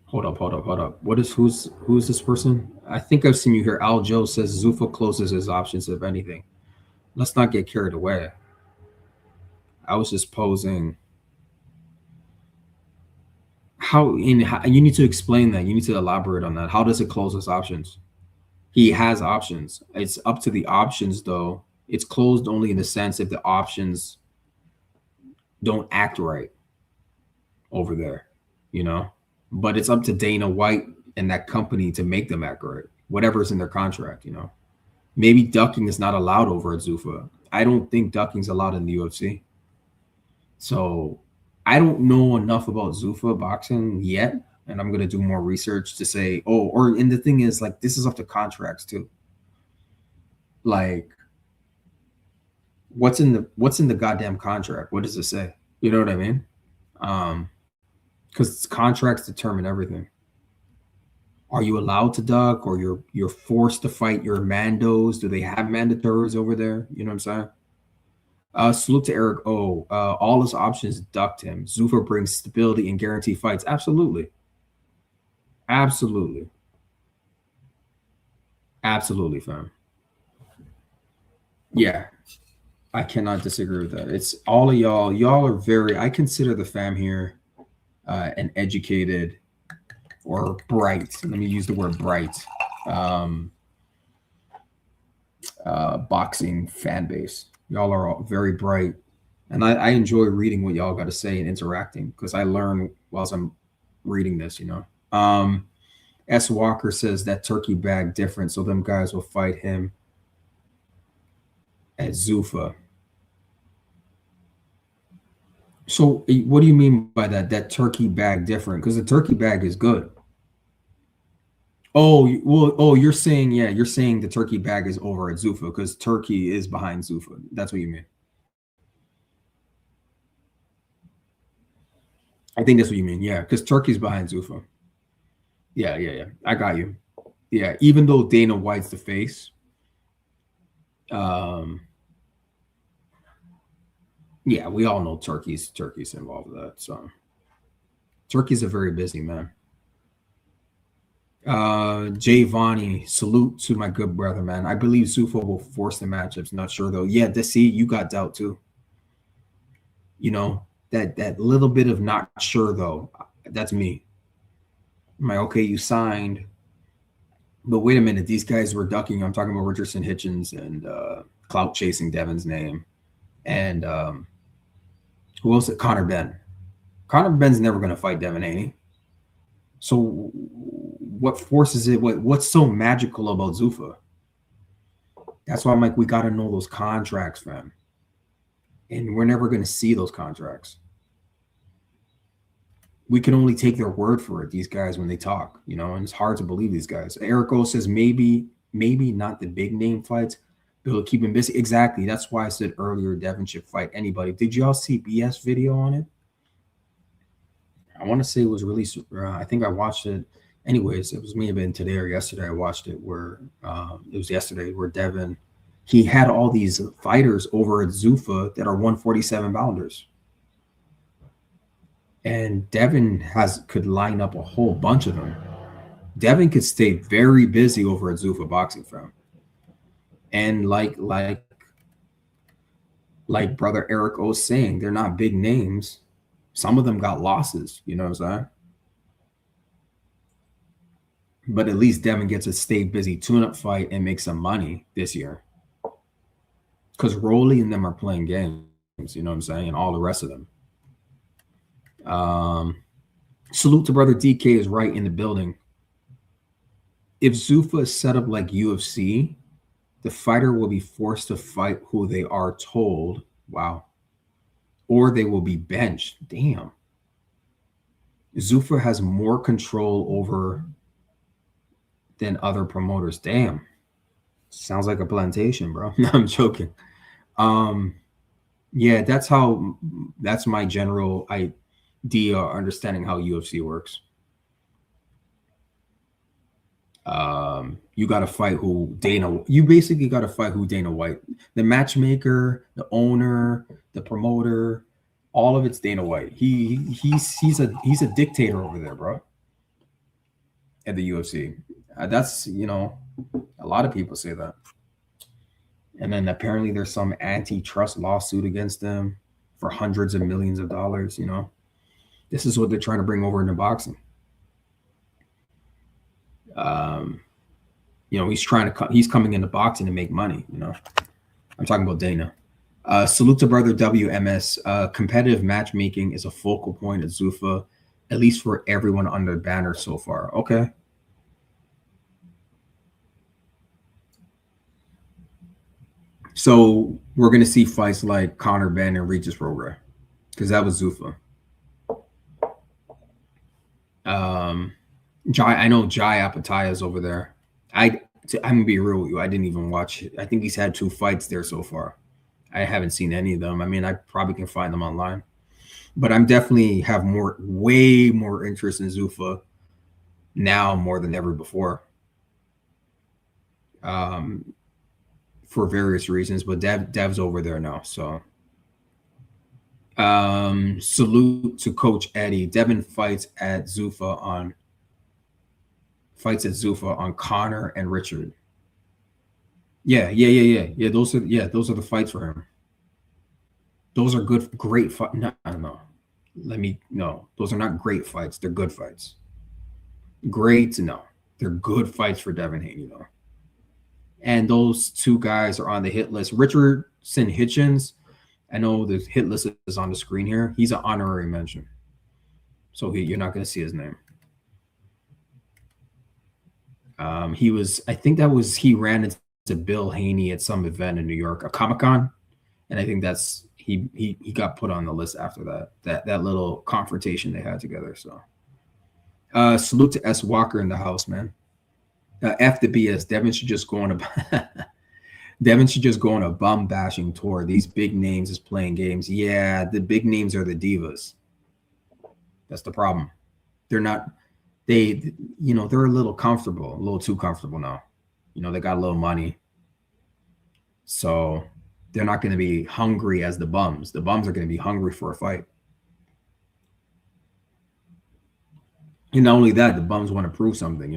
Hold up. Who's this person? I think I've seen you here. Al Joe says Zuffa closes his options, if anything. Let's not get carried away. I was just posing. How you need to explain that. You need to elaborate on that. How does it close his options? He has options. It's up to the options, though. It's closed only in the sense if the options don't act right over there, you know. But it's up to Dana White and that company to make them act right. Whatever's in their contract, you know. Maybe ducking is not allowed over at Zuffa. I don't think ducking's allowed in the UFC. So I don't know enough about Zuffa boxing yet, and I'm gonna do more research to say, and the thing is, like, this is up to contracts too. Like, what's in the goddamn contract? What does it say? You know what I mean? Because contracts determine everything. Are you allowed to duck, or you're forced to fight your mandos? Do they have mandatories over there? You know what I'm saying? Salute to Eric O. All his options ducked him. Zuffa brings stability and guarantee fights. Absolutely. Absolutely, fam. Yeah, I cannot disagree with that. It's all of y'all. Y'all are very. I consider the fam here an educated or bright. Let me use the word bright. Boxing fan base. Y'all are all very bright, and I enjoy reading what y'all got to say and interacting because I learn whilst I'm reading this. S. Walker says that turkey bag different, so them guys will fight him at Zuffa. So what do you mean by that? That turkey bag different? Because the turkey bag is good. Oh, well, oh, you're saying, yeah, you're saying the turkey bag is over at Zuffa because Turkey is behind Zuffa. That's what you mean. I think that's what you mean. Yeah, because Turkey's behind Zuffa. Yeah. I got you. Yeah, even though Dana White's the face, yeah, we all know Turkey's involved with that. So Turkey's a very busy man. Jay Vonnie, salute to my good brother, man. I believe Zuffa will force the matchups. Not sure though. Yeah, see, you got doubt too. That little bit of not sure though. That's me. I'm like, okay, you signed, but wait a minute, these guys were ducking. I'm talking about Richardson Hitchens and clout chasing Devin's name, and who else? Conor Benn. Conor Benn's never going to fight Devin Haney. So what forces it? What's so magical about Zuffa? That's why I'm like, we got to know those contracts, fam. And we're never going to see those contracts. We can only take their word for it, these guys, when they talk, and it's hard to believe these guys. Eric O says maybe not the big name fights, but it'll keep him busy. Exactly. That's why I said earlier Devin should fight anybody. Did y'all see BS video on it? I want to say it was released. I think I watched it. Anyways, it was may have been today or yesterday. I watched it where it was yesterday where Devin, he had all these fighters over at Zuffa that are 147 pounders. And Devin could line up a whole bunch of them. Devin could stay very busy over at Zuffa Boxing Fam. And like brother Eric O's saying, they're not big names. Some of them got losses, you know what I'm saying? But at least Devin gets to stay busy, tune-up fight, and make some money this year. Because Rolly and them are playing games, you know what I'm saying? And all the rest of them. Salute to brother DK is right in the building. If Zuffa is set up like UFC, the fighter will be forced to fight who they are told. Wow. Or they will be benched. Damn. Zuffa has more control over than other promoters. Damn. Sounds like a plantation, bro. No, I'm joking. Yeah, that's my general idea or understanding how UFC works. You got to fight you basically got to fight who Dana White, the matchmaker, the owner, the promoter, all of it's Dana White. He's a dictator over there, bro. At the UFC. That's, a lot of people say that. And then apparently there's some antitrust lawsuit against them for hundreds of millions of dollars, This is what they're trying to bring over into boxing. He's coming into boxing to make money, I'm talking about Dana. Salute to brother WMS. Competitive matchmaking is a focal point at Zuffa, at least for everyone under the banner so far. Okay. So we're going to see fights like Conor Benn and Regis Prograis because that was Zuffa. I know Jai Apataya is over there. I'm gonna be real with you. I didn't even watch it. I think he's had 2 fights there so far. I haven't seen any of them. I mean, I probably can find them online, but I'm definitely have way more interest in Zuffa now more than ever before. For various reasons, but Dev's over there now. So salute to Coach Eddie. Devin fights at Zuffa on Conor and Richard. Yeah. Those are the fights for him. Those are great fights. No. No. Those are not great fights. They're good fights. Great, no. They're good fights for Devin Haney, though. And those two guys are on the hit list. Richardson Hitchens, I know the hit list is on the screen here. He's an honorary mention. So you're not going to see his name. He ran into Bill Haney at some event in New York, a Comic-Con. And I think he got put on the list after that little confrontation they had together. So salute to S. Walker in the house, man. F the BS. Devin should just go on a bum bashing tour. These big names is playing games. Yeah, the big names are the divas. That's the problem. They're not. They're a little comfortable, a little too comfortable now. They got a little money, so they're not going to be hungry as the bums. The bums are going to be hungry for a fight. And not only that, the bums want to prove something,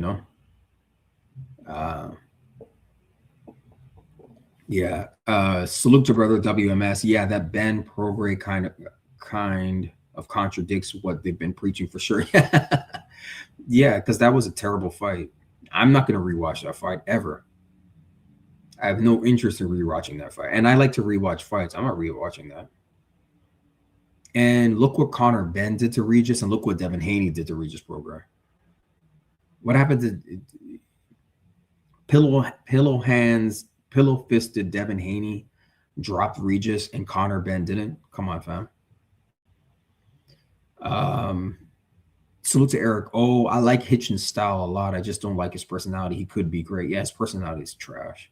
salute to brother WMS. Yeah, that Ben Prograis kind of contradicts what they've been preaching for sure. Yeah, because that was a terrible fight. I'm not going to rewatch that fight ever. I have no interest in rewatching that fight. And I like to rewatch fights. I'm not rewatching that. And look what Conor Benn did to Regis, and look what Devin Haney did to Regis Prograis. What happened to pillow-fisted Devin Haney dropped Regis and Conor Benn didn't? Come on, fam. Salute to Eric. Oh, I like Hitchens' style a lot. I just don't like his personality. He could be great. Yeah, his personality is trash.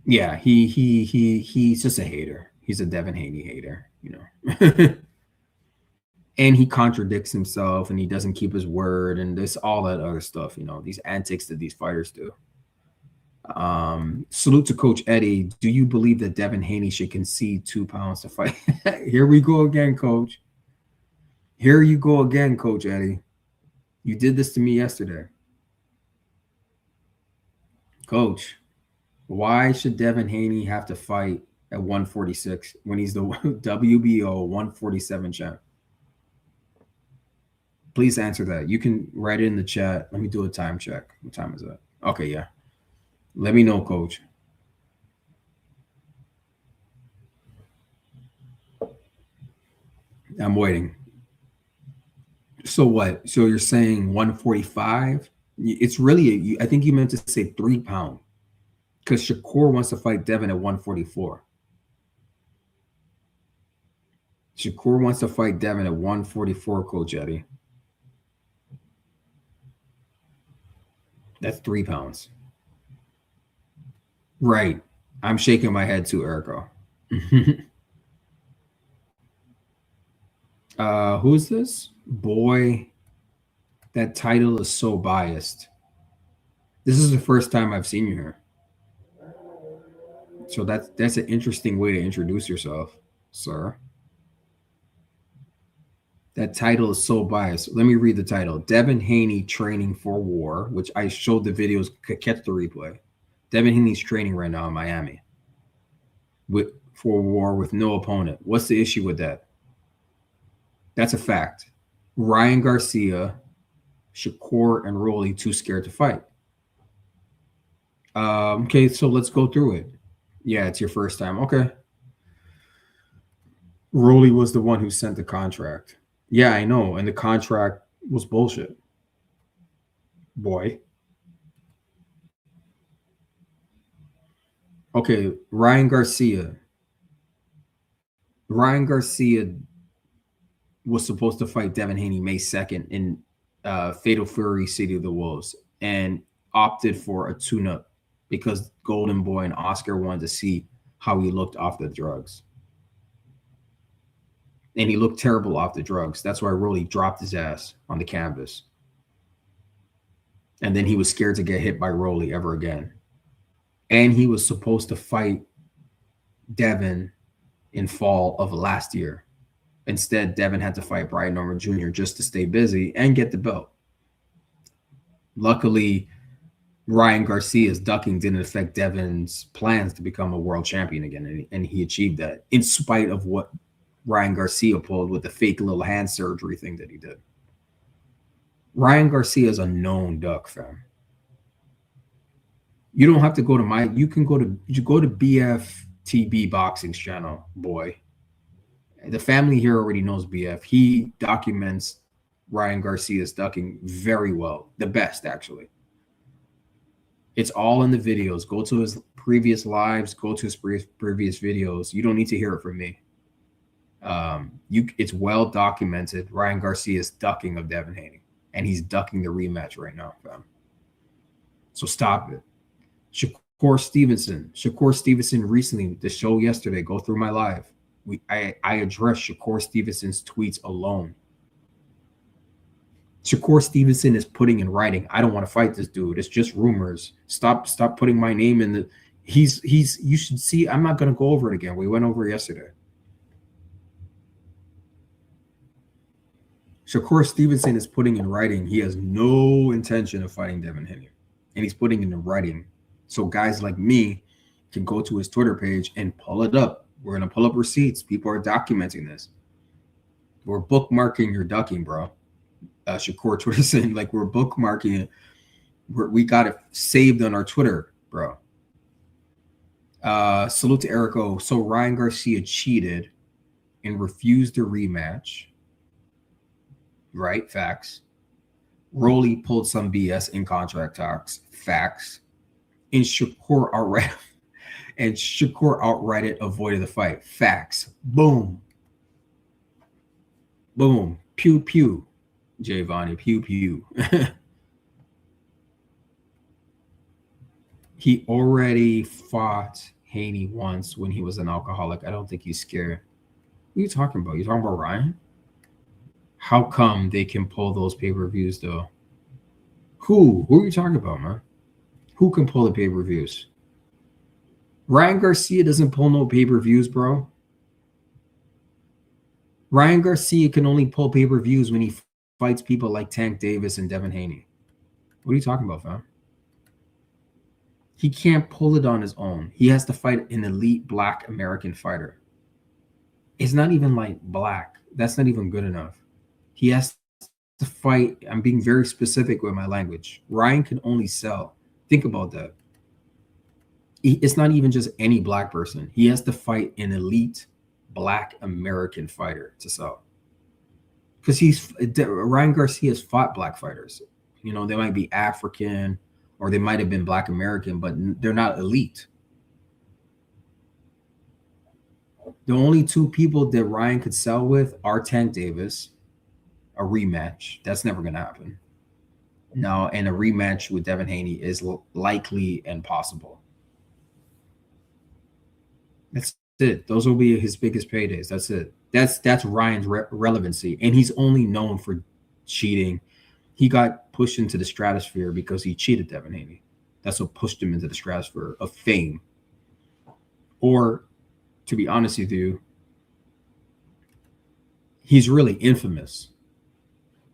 Yeah, he's just a hater. He's a Devin Haney hater, And he contradicts himself, and he doesn't keep his word, and this all that other stuff, these antics that these fighters do. Salute to Coach Eddie. Do you believe that Devin Haney should concede 2 pounds to fight? Here we go again, Coach. Here you go again, Coach Eddie. You did this to me yesterday. Coach, why should Devin Haney have to fight at 146 when he's the WBO 147 champ? Please answer that. You can write it in the chat. Let me do a time check. What time is that? Okay, yeah. Let me know, Coach. I'm waiting. So what? So you're saying 145? It's really, I think you meant to say 3 pounds, because Shakur wants to fight Devin at 144. Shakur wants to fight Devin at 144, Coach Eddie. That's 3 pounds. Right. I'm shaking my head too, Erico. Who is this? Boy, that title is so biased. This is the first time I've seen you here. So that's an interesting way to introduce yourself, sir. That title is so biased. Let me read the title. Devin Haney training for war, which I showed the videos. Catch the replay. Devin Haney's training right now in Miami for war with no opponent. What's the issue with that? That's a fact. Ryan Garcia, Shakur, and Rolly too scared to fight. Okay, so let's go through it. Yeah, it's your first time. Okay. Rolly was the one who sent the contract. Yeah, I know. And the contract was bullshit. Boy. Okay, Ryan Garcia. Ryan Garcia was supposed to fight Devin Haney May 2nd in Fatal Fury City of the Wolves and opted for a tune-up because Golden Boy and Oscar wanted to see how he looked off the drugs. And he looked terrible off the drugs. That's why Rolly dropped his ass on the canvas. And then he was scared to get hit by Rolly ever again. And he was supposed to fight Devin in fall of last year. Instead, Devin had to fight Brian Norman Jr. just to stay busy and get the belt. Luckily, Ryan Garcia's ducking didn't affect Devin's plans to become a world champion again, and he achieved that in spite of what Ryan Garcia pulled with the fake little hand surgery thing that he did. Ryan Garcia is a known duck, fam. You don't have to go to you can go to BFTB Boxing's channel, boy. The family here already knows BF. He documents Ryan Garcia's ducking very well. The best, actually. It's all in the videos. Go to his previous lives. Go to his previous videos. You don't need to hear it from me. It's well documented. Ryan Garcia's ducking of Devin Haney. And he's ducking the rematch right now, fam. So stop it. Shakur Stevenson recently, the show yesterday, go through my live. I addressed Shakur Stevenson's tweets alone. Shakur Stevenson is putting in writing, I don't want to fight this dude. It's just rumors. Stop putting my name in the you should see. I'm not going to go over it again. We went over it yesterday. Shakur Stevenson is putting in writing he has no intention of fighting Devin Haney. And he's putting it in writing. So guys like me can go to his Twitter page and pull it up. We're going to pull up receipts. People are documenting this. We're bookmarking your ducking, bro. Shakur Twitter saying, like, we're bookmarking it. We got it saved on our Twitter, bro. Salute to Erico. So Ryan Garcia cheated and refused a rematch. Right? Facts. Rolly pulled some BS in contract talks. Facts. And Shakur outright avoided the fight. Facts. Boom. Boom. Pew pew. Giovanni. Pew pew. He already fought Haney once when he was an alcoholic. I don't think he's scared. What are you talking about? You talking about Ryan? How come they can pull those pay-per-views though? Who are you talking about, man? Who can pull the pay-per-views? Ryan Garcia doesn't pull no pay-per-views, bro. Ryan Garcia can only pull pay-per-views when he fights people like Tank Davis and Devin Haney. What are you talking about, fam? He can't pull it on his own. He has to fight an elite black American fighter. It's not even like black. That's not even good enough. He has to fight. I'm being very specific with my language. Ryan can only sell. Think about that. It's not even just any black person. He has to fight an elite black American fighter to sell. Because Ryan Garcia's fought black fighters. You know, they might be African or they might have been black American, but they're not elite. The only two people that Ryan could sell with are Tank Davis, a rematch. That's never going to happen. No, and a rematch with Devin Haney is likely and possible. That's it. Those will be his biggest paydays. That's it. That's Ryan's relevancy. And he's only known for cheating. He got pushed into the stratosphere because he cheated Devin Haney. That's what pushed him into the stratosphere of fame. Or, to be honest with you, he's really infamous,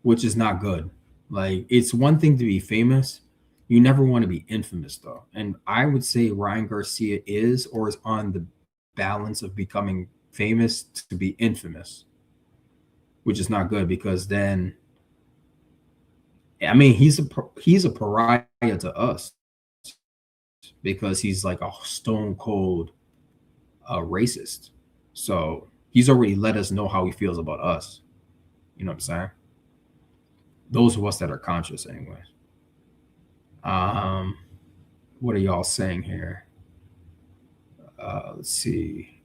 which is not good. Like, it's one thing to be famous. You never want to be infamous, though. And I would say Ryan Garcia is or is on the balance of becoming famous to be infamous, which is not good because then, I mean, he's a pariah to us because he's like a stone cold racist. So he's already let us know how he feels about us. You know what I'm saying? Those of us that are conscious anyways. What are y'all saying here? Let's see.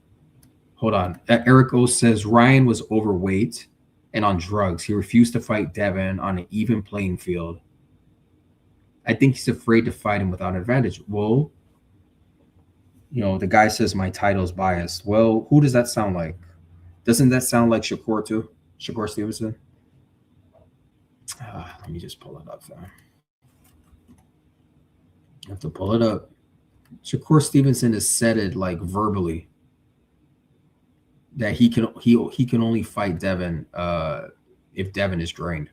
Hold on. Eric O says Ryan was overweight and on drugs. He refused to fight Devin on an even playing field. I think he's afraid to fight him without an advantage. Well, you know, the guy says my title's biased. Well, who does that sound like? Doesn't that sound like Shakur too? Shakur Stevenson? Let me just pull it up there. I have to pull it up. Shakur Stevenson has said it like verbally that he can only fight Devin if Devin is drained.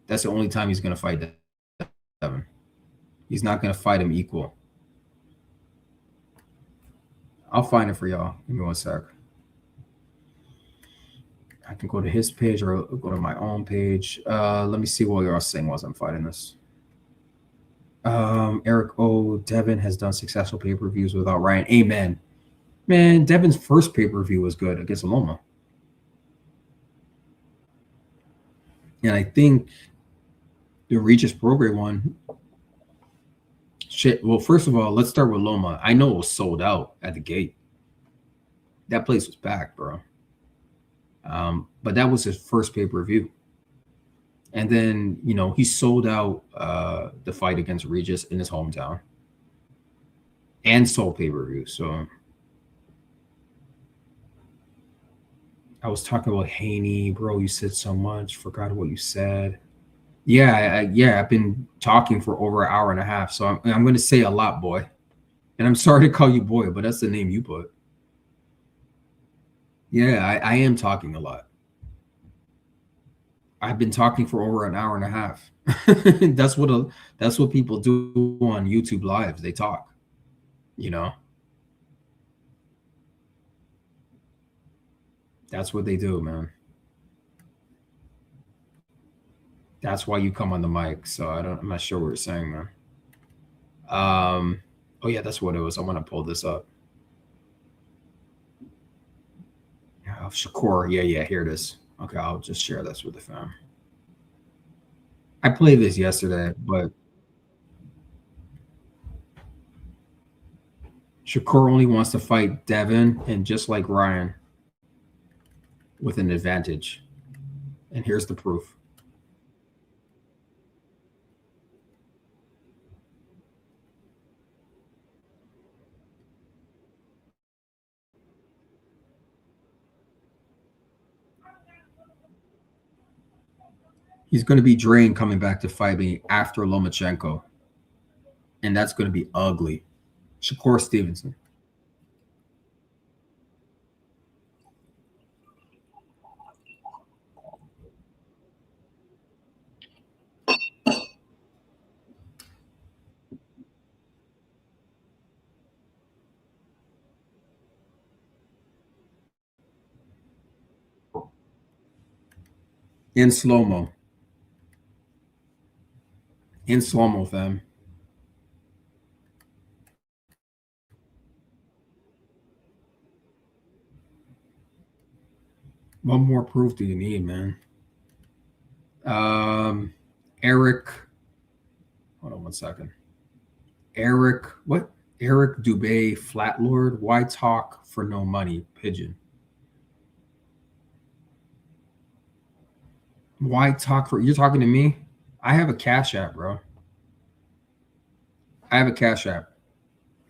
That's the only time he's going to fight Devin. He's not going to fight him equal. I'll find it for y'all. Give me one sec. I can go to his page or go to my own page. Let me see what you're saying while I'm fighting this. Eric O. Devin has done successful pay-per-views without Ryan. Amen. Man, Devin's first pay-per-view was good against Loma. And I think the Regis Prograis one. Shit. Well, first of all, let's start with Loma. I know it was sold out at the gate. That place was packed, bro. But that was his first pay-per-view. And then, you know, he sold out the fight against Regis in his hometown. And sold pay-per-view. So I was talking about Haney, bro. You said so much. Forgot what you said. Yeah, I've been talking for over an hour and a half. So I'm going to say a lot, boy. And I'm sorry to call you boy, but that's the name you put. Yeah, I am talking a lot. I've been talking for over an hour and a half. That's what people do on YouTube Lives. They talk, you know. That's what they do, man. That's why you come on the mic. So I'm not sure what you're saying, man. Oh yeah, that's what it was. I want to pull this up. Shakur, yeah, here it is. Okay, I'll just share this with the fam. I played this yesterday, but Shakur only wants to fight Devin, and just like Ryan, with an advantage. And here's the proof. He's going to be drained coming back to fight me after Lomachenko. And that's going to be ugly. Shakur Stevenson. In slow-mo. In slow-mo, fam. What more proof do you need, man? Eric. Hold on one second. Eric, what? Eric Dubé, Flatlord. Why talk for no money, Pigeon? Why talk for? You're talking to me? I have a Cash App, bro. I have a Cash App.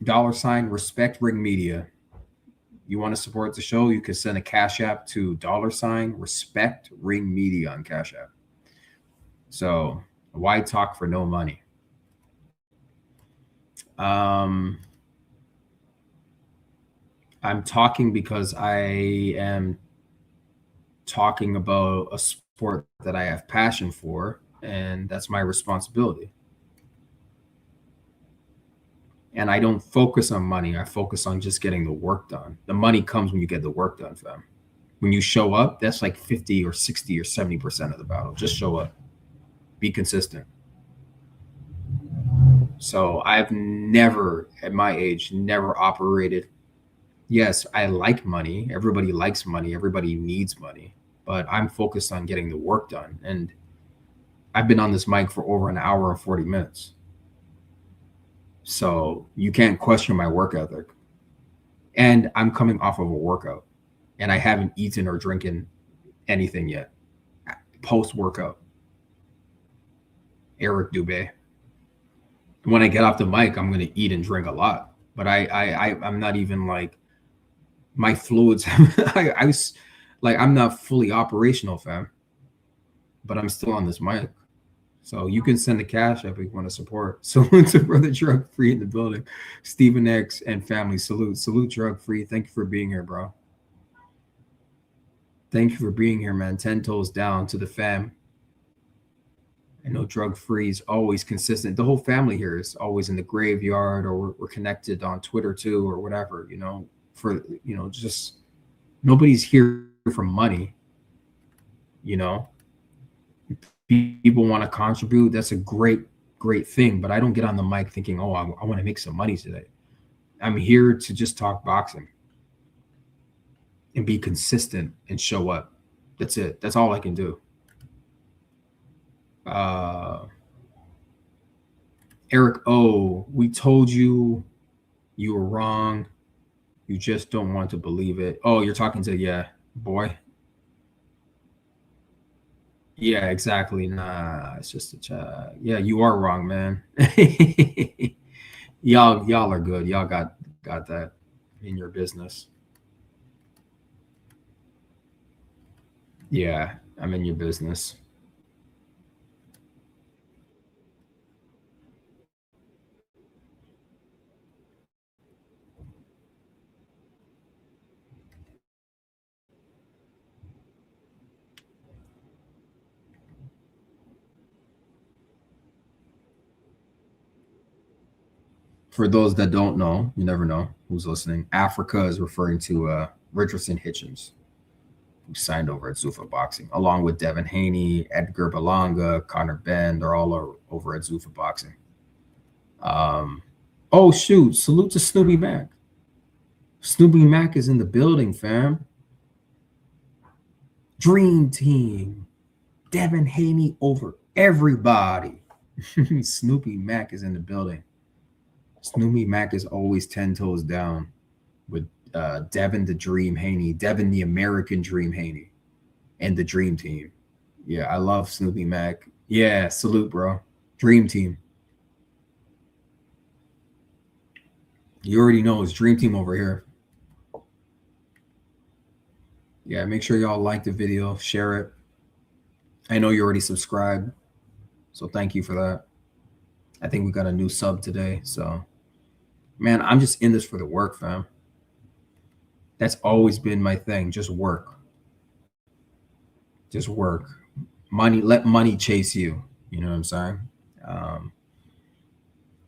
$ Respect Ring Media. You want to support the show? You can send a Cash App to $ Respect Ring Media on Cash App. So why talk for no money? I'm talking because I am talking about a sport that I have passion for, and that's my responsibility. And I don't focus on money. I focus on just getting the work done. The money comes when you get the work done, fam. When you show up, that's like 50 or 60 or 70% of the battle. Just show up. Be consistent. So I've never, at my age, never operated. Yes, I like money. Everybody likes money. Everybody needs money. But I'm focused on getting the work done. And I've been on this mic for over an hour and 40 minutes. So you can't question my work ethic. And I'm coming off of a workout. And I haven't eaten or drinking anything yet. Post-workout. Eric Dubé. When I get off the mic, I'm going to eat and drink a lot. But I'm not even like, my fluids, I was like, I'm not fully operational, fam. But I'm still on this mic. So you can send the cash if you want to support. Salute to Brother Drug Free in the building. Stephen X and family, salute. Salute Drug Free. Thank you for being here, bro. Thank you for being here, man. 10 toes down to the fam. I know drug free is always consistent. The whole family here is always in the graveyard, or we're connected on Twitter too, or whatever, for, just nobody's here for money, people want to contribute. That's a great thing. But I don't get on the mic thinking, oh, I want to make some money today. I'm here to just talk boxing and be consistent and show up. That's it. That's all I can do. Eric O, we told you were wrong. You just don't want to believe it. Oh, you're talking to, boy. Yeah, exactly. Nah, it's just a chat. Yeah, you are wrong, man. y'all are good. Y'all got that in your business. Yeah, I'm in your business. For those that don't know, you never know who's listening. Africa is referring to Richardson Hitchens, who signed over at Zuffa Boxing, along with Devin Haney, Edgar Belonga, Connor Ben. They're all over at Zuffa Boxing. Oh, shoot. Salute to Snoopy Mac. Snoopy Mac is in the building, fam. Dream team. Devin Haney over everybody. Snoopy Mac is in the building. Snoopy Mac is always 10 toes down with Devin the Dream Haney, Devin the American Dream Haney, and the Dream Team. Yeah, I love Snoopy Mac. Yeah, salute, bro. Dream Team. You already know it's Dream Team over here. Yeah, make sure y'all like the video, share it. I know you already subscribed, so thank you for that. I think we got a new sub today, so man, I'm just in this for the work, fam. That's always been my thing. Just work. Just work. Money, let money chase you. You know what I'm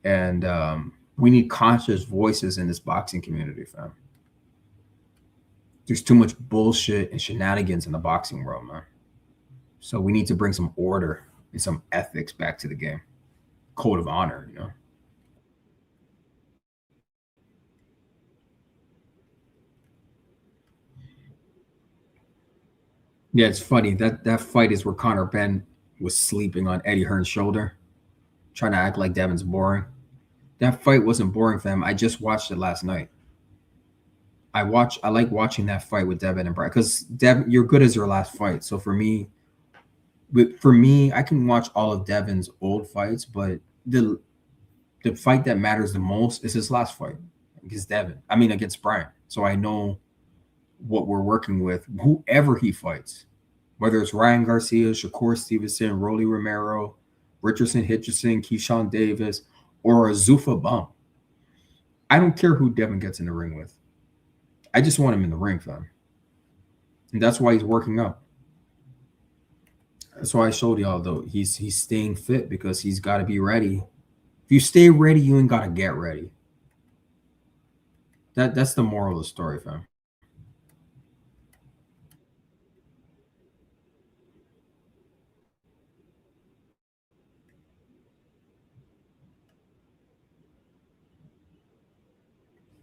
saying? We need conscious voices in this boxing community, fam. There's too much bullshit and shenanigans in the boxing world, man. So we need to bring some order and some ethics back to the game. Code of honor, Yeah, it's funny. That fight is where Connor Ben was sleeping on Eddie Hearn's shoulder, trying to act like Devin's boring. That fight wasn't boring, fam. I just watched it last night. I like watching that fight with Devin and Brian, because Devin, you're good as your last fight. So for me, I can watch all of Devin's old fights, but the fight that matters the most is his last fight against Brian. So I know what we're working with, whoever he fights, whether it's Ryan Garcia, Shakur Stevenson, Rolly Romero, Richardson Hitchison, Keyshawn Davis, or a Zuffa bum. I don't care who Devin gets in the ring with. I just want him in the ring, fam. And that's why he's working out. That's why I showed y'all, though. He's staying fit because he's got to be ready. If you stay ready, you ain't got to get ready. That's the moral of the story, fam.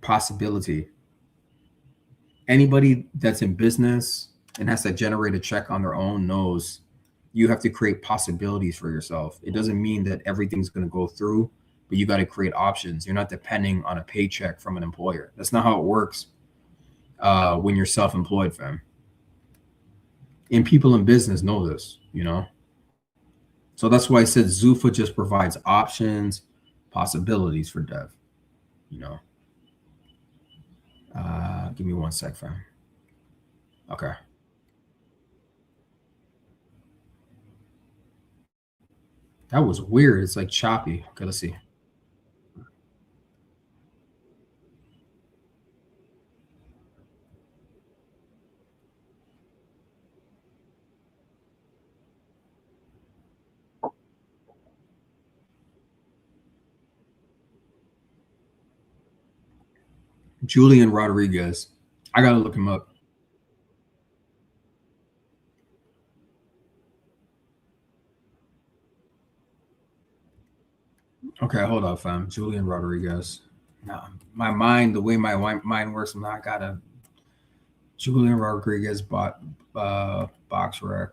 Possibility. Anybody that's in business and has to generate a check on their own knows you have to create possibilities for yourself. It doesn't mean that everything's going to go through, but you got to create options. You're not depending on a paycheck from an employer. That's not how it works when you're self-employed, fam. And people in business know this, So that's why I said Zuffa just provides options, possibilities for Dev, Give me 1 sec, fam. Okay. That was weird. It's like choppy. Okay, let's see. Julian Rodriguez. I gotta look him up. Okay, hold up, fam. Julian Rodriguez. No, my mind, the way my mind works, I'm not gotta. Julian Rodriguez bought box rec.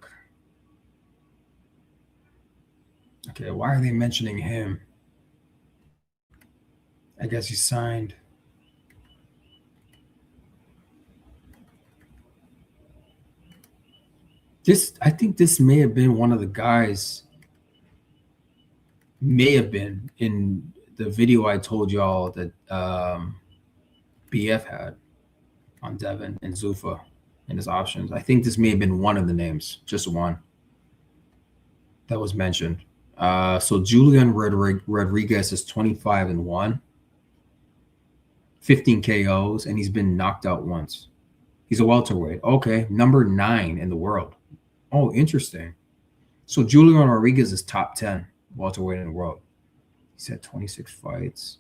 Okay, why are they mentioning him? I guess he signed. I think this may have been one of the guys. May have been in the video I told y'all that BF had on Devin and Zuffa and his options. I think this may have been one of the names, just one that was mentioned. So Julian Rodriguez is 25-1, 15 KOs, and he's been knocked out once. He's a welterweight. Okay, number 9 in the world. Oh, interesting. So Julian Rodriguez is top 10 welterweight in the world. He's had 26 fights.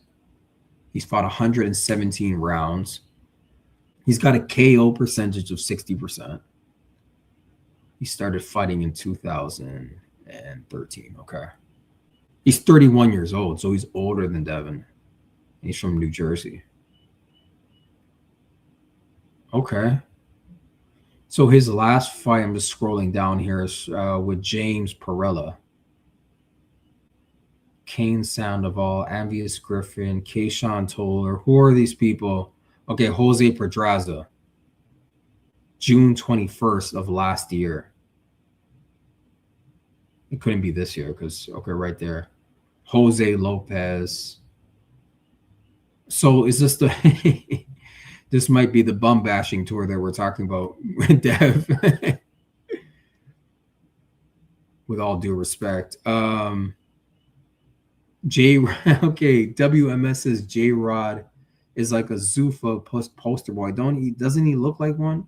He's fought 117 rounds. He's got a KO percentage of 60%. He started fighting in 2013. Okay. He's 31 years old, so he's older than Devin. He's from New Jersey. Okay. So his last fight, I'm just scrolling down here, is with James Perella. Kane Sandoval, Amvius Griffin, Keyshawn Toller. Who are these people? Okay, Jose Pedraza. June 21st of last year. It couldn't be this year because, okay, right there. Jose Lopez. So is this the... This might be the bum bashing tour that we're talking about with Dev. With all due respect. Okay, WMS says J-Rod is like a Zuffa poster boy. Doesn't he look like one?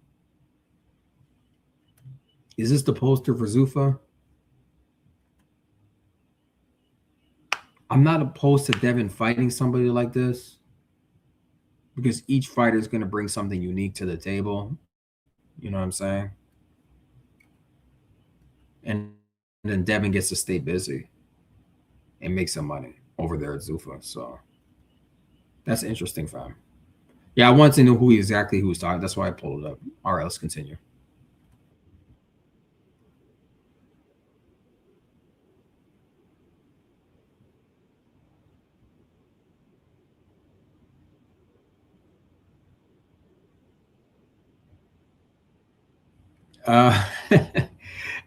Is this the poster for Zuffa? I'm not opposed to Devin fighting somebody like this, because each fighter is going to bring something unique to the table. You know what I'm saying? And then Devin gets to stay busy and make some money over there at Zuffa. So that's interesting, fam. Yeah, I wanted to know who exactly he was talking. That's why I pulled it up. All right, let's continue.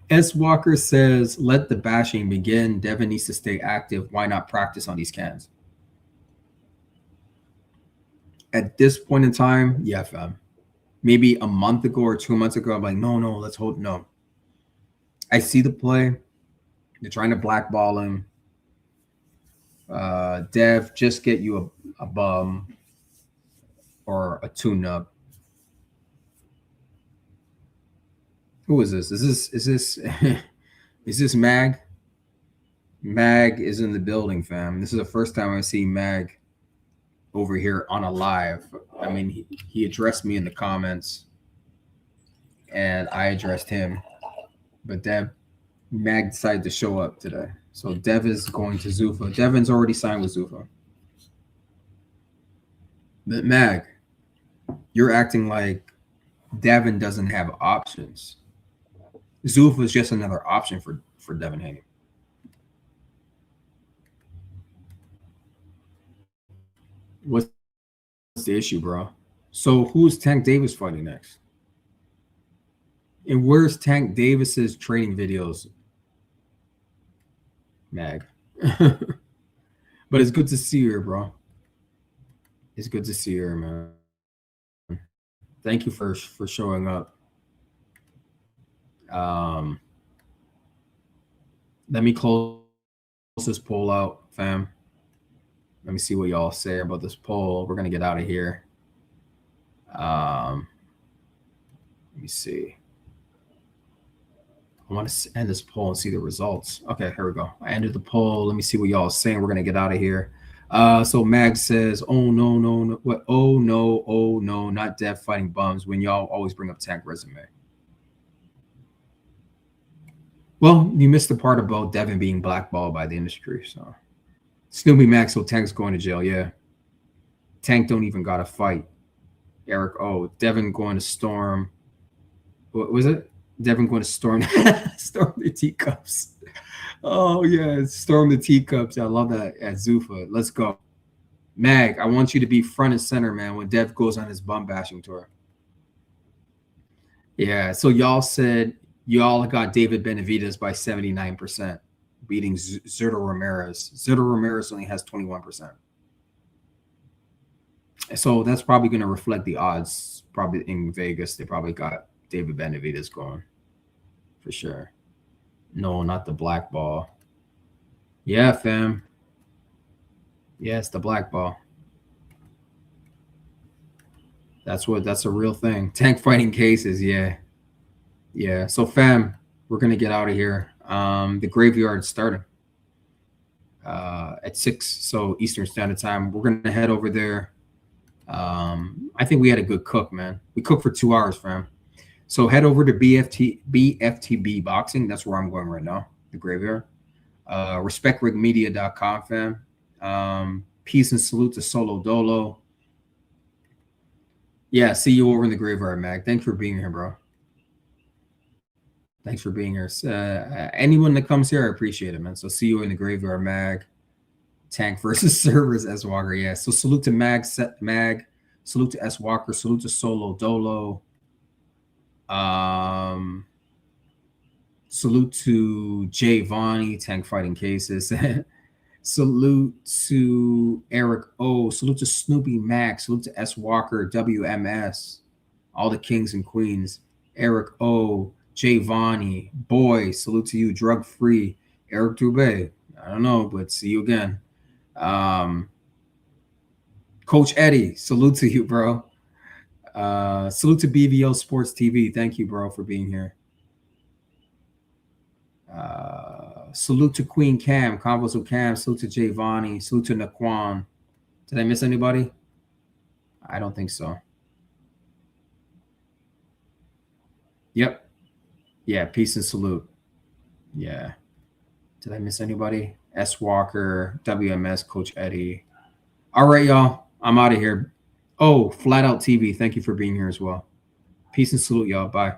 S. Walker says, let the bashing begin. Devin needs to stay active. Why not practice on these cans? At this point in time, yeah, fam. Maybe a month ago or 2 months ago, I'm like, no, let's hold. No. I see the play. They're trying to blackball him. Dev, just get you a bum or a tune-up. Who is this? Is this Mag? Mag is in the building, fam. This is the first time I see Mag over here on a live. I mean, he addressed me in the comments, and I addressed him. But Mag decided to show up today. So Dev is going to Zuffa. Devin's already signed with Zuffa. But Mag, you're acting like Devin doesn't have options. Zuffa is just another option for Devin Haney. What's the issue, bro? So who's Tank Davis fighting next? And where's Tank Davis's training videos? Mag. But it's good to see her, bro. It's good to see her, man. Thank you for showing up. Let me close this poll out, fam. Let me see what y'all say about this poll. We're gonna get out of here. Let me see. I want to end this poll and see the results. Okay, here we go. I ended the poll. Let me see what y'all are saying. We're gonna get out of here. So Mag says, "Oh no, no, no, what? Oh no, not Dev fighting bums." When y'all always bring up Tank resume. Well, you missed the part about Devin being blackballed by the industry. So Snoopy Max, so Tank's going to jail. Yeah, Tank don't even got to fight. Eric, oh, Devin going to storm. What was it? Devin going to storm storm the teacups. Oh yeah, storm the teacups. I love that at Zuffa. Let's go. Mag, I want you to be front and center, man, when Dev goes on his bum bashing tour. Yeah, so y'all said y'all got David Benavidez by 79%, beating Zurdo Ramirez. Zurdo Ramirez only has 21%. So that's probably going to reflect the odds. Probably in Vegas, they probably got David Benavidez going for sure. No, not the black ball. Yeah, fam. Yeah, it's the black ball. That's a real thing. Tank fighting cases, yeah. Yeah. So fam, we're gonna get out of here. The graveyard's starting at 6, so Eastern Standard Time. We're gonna head over there. I think we had a good cook, man. We cooked for 2 hours, fam. So head over to BFTB Boxing. That's where I'm going right now, the graveyard. Respectringmedia.com, fam. Peace and salute to Solo Dolo. Yeah, see you over in the graveyard, Mag. Thanks for being here, bro. Thanks for being here. Anyone that comes here, I appreciate it, man. So see you in the graveyard, Mag. Tank versus Servers, S. Walker. Yeah. So salute to Mag. Salute to S. Walker. Salute to Solo Dolo. Salute to Jay Vonnie, Tank fighting cases. Salute to Eric O. Salute to Snoopy Max. Salute to S. Walker, WMS, all the kings and queens. Eric O. Jay Vonnie, boy. Salute to you, drug free. Eric Dubé. I don't know, but see you again. Coach Eddie, salute to you, bro. Salute to BVO Sports TV. Thank you, bro, for being here. Salute to Queen Cam, Convos with Cam. Salute to Jay Vonnie. Salute to Naquan. Did I miss anybody? I don't think so. Yep. Yeah, peace and salute. Yeah. Did I miss anybody? S. Walker, WMS, Coach Eddie. All right, y'all. I'm out of here. Oh, Flat Out TV. Thank you for being here as well. Peace and salute, y'all. Bye.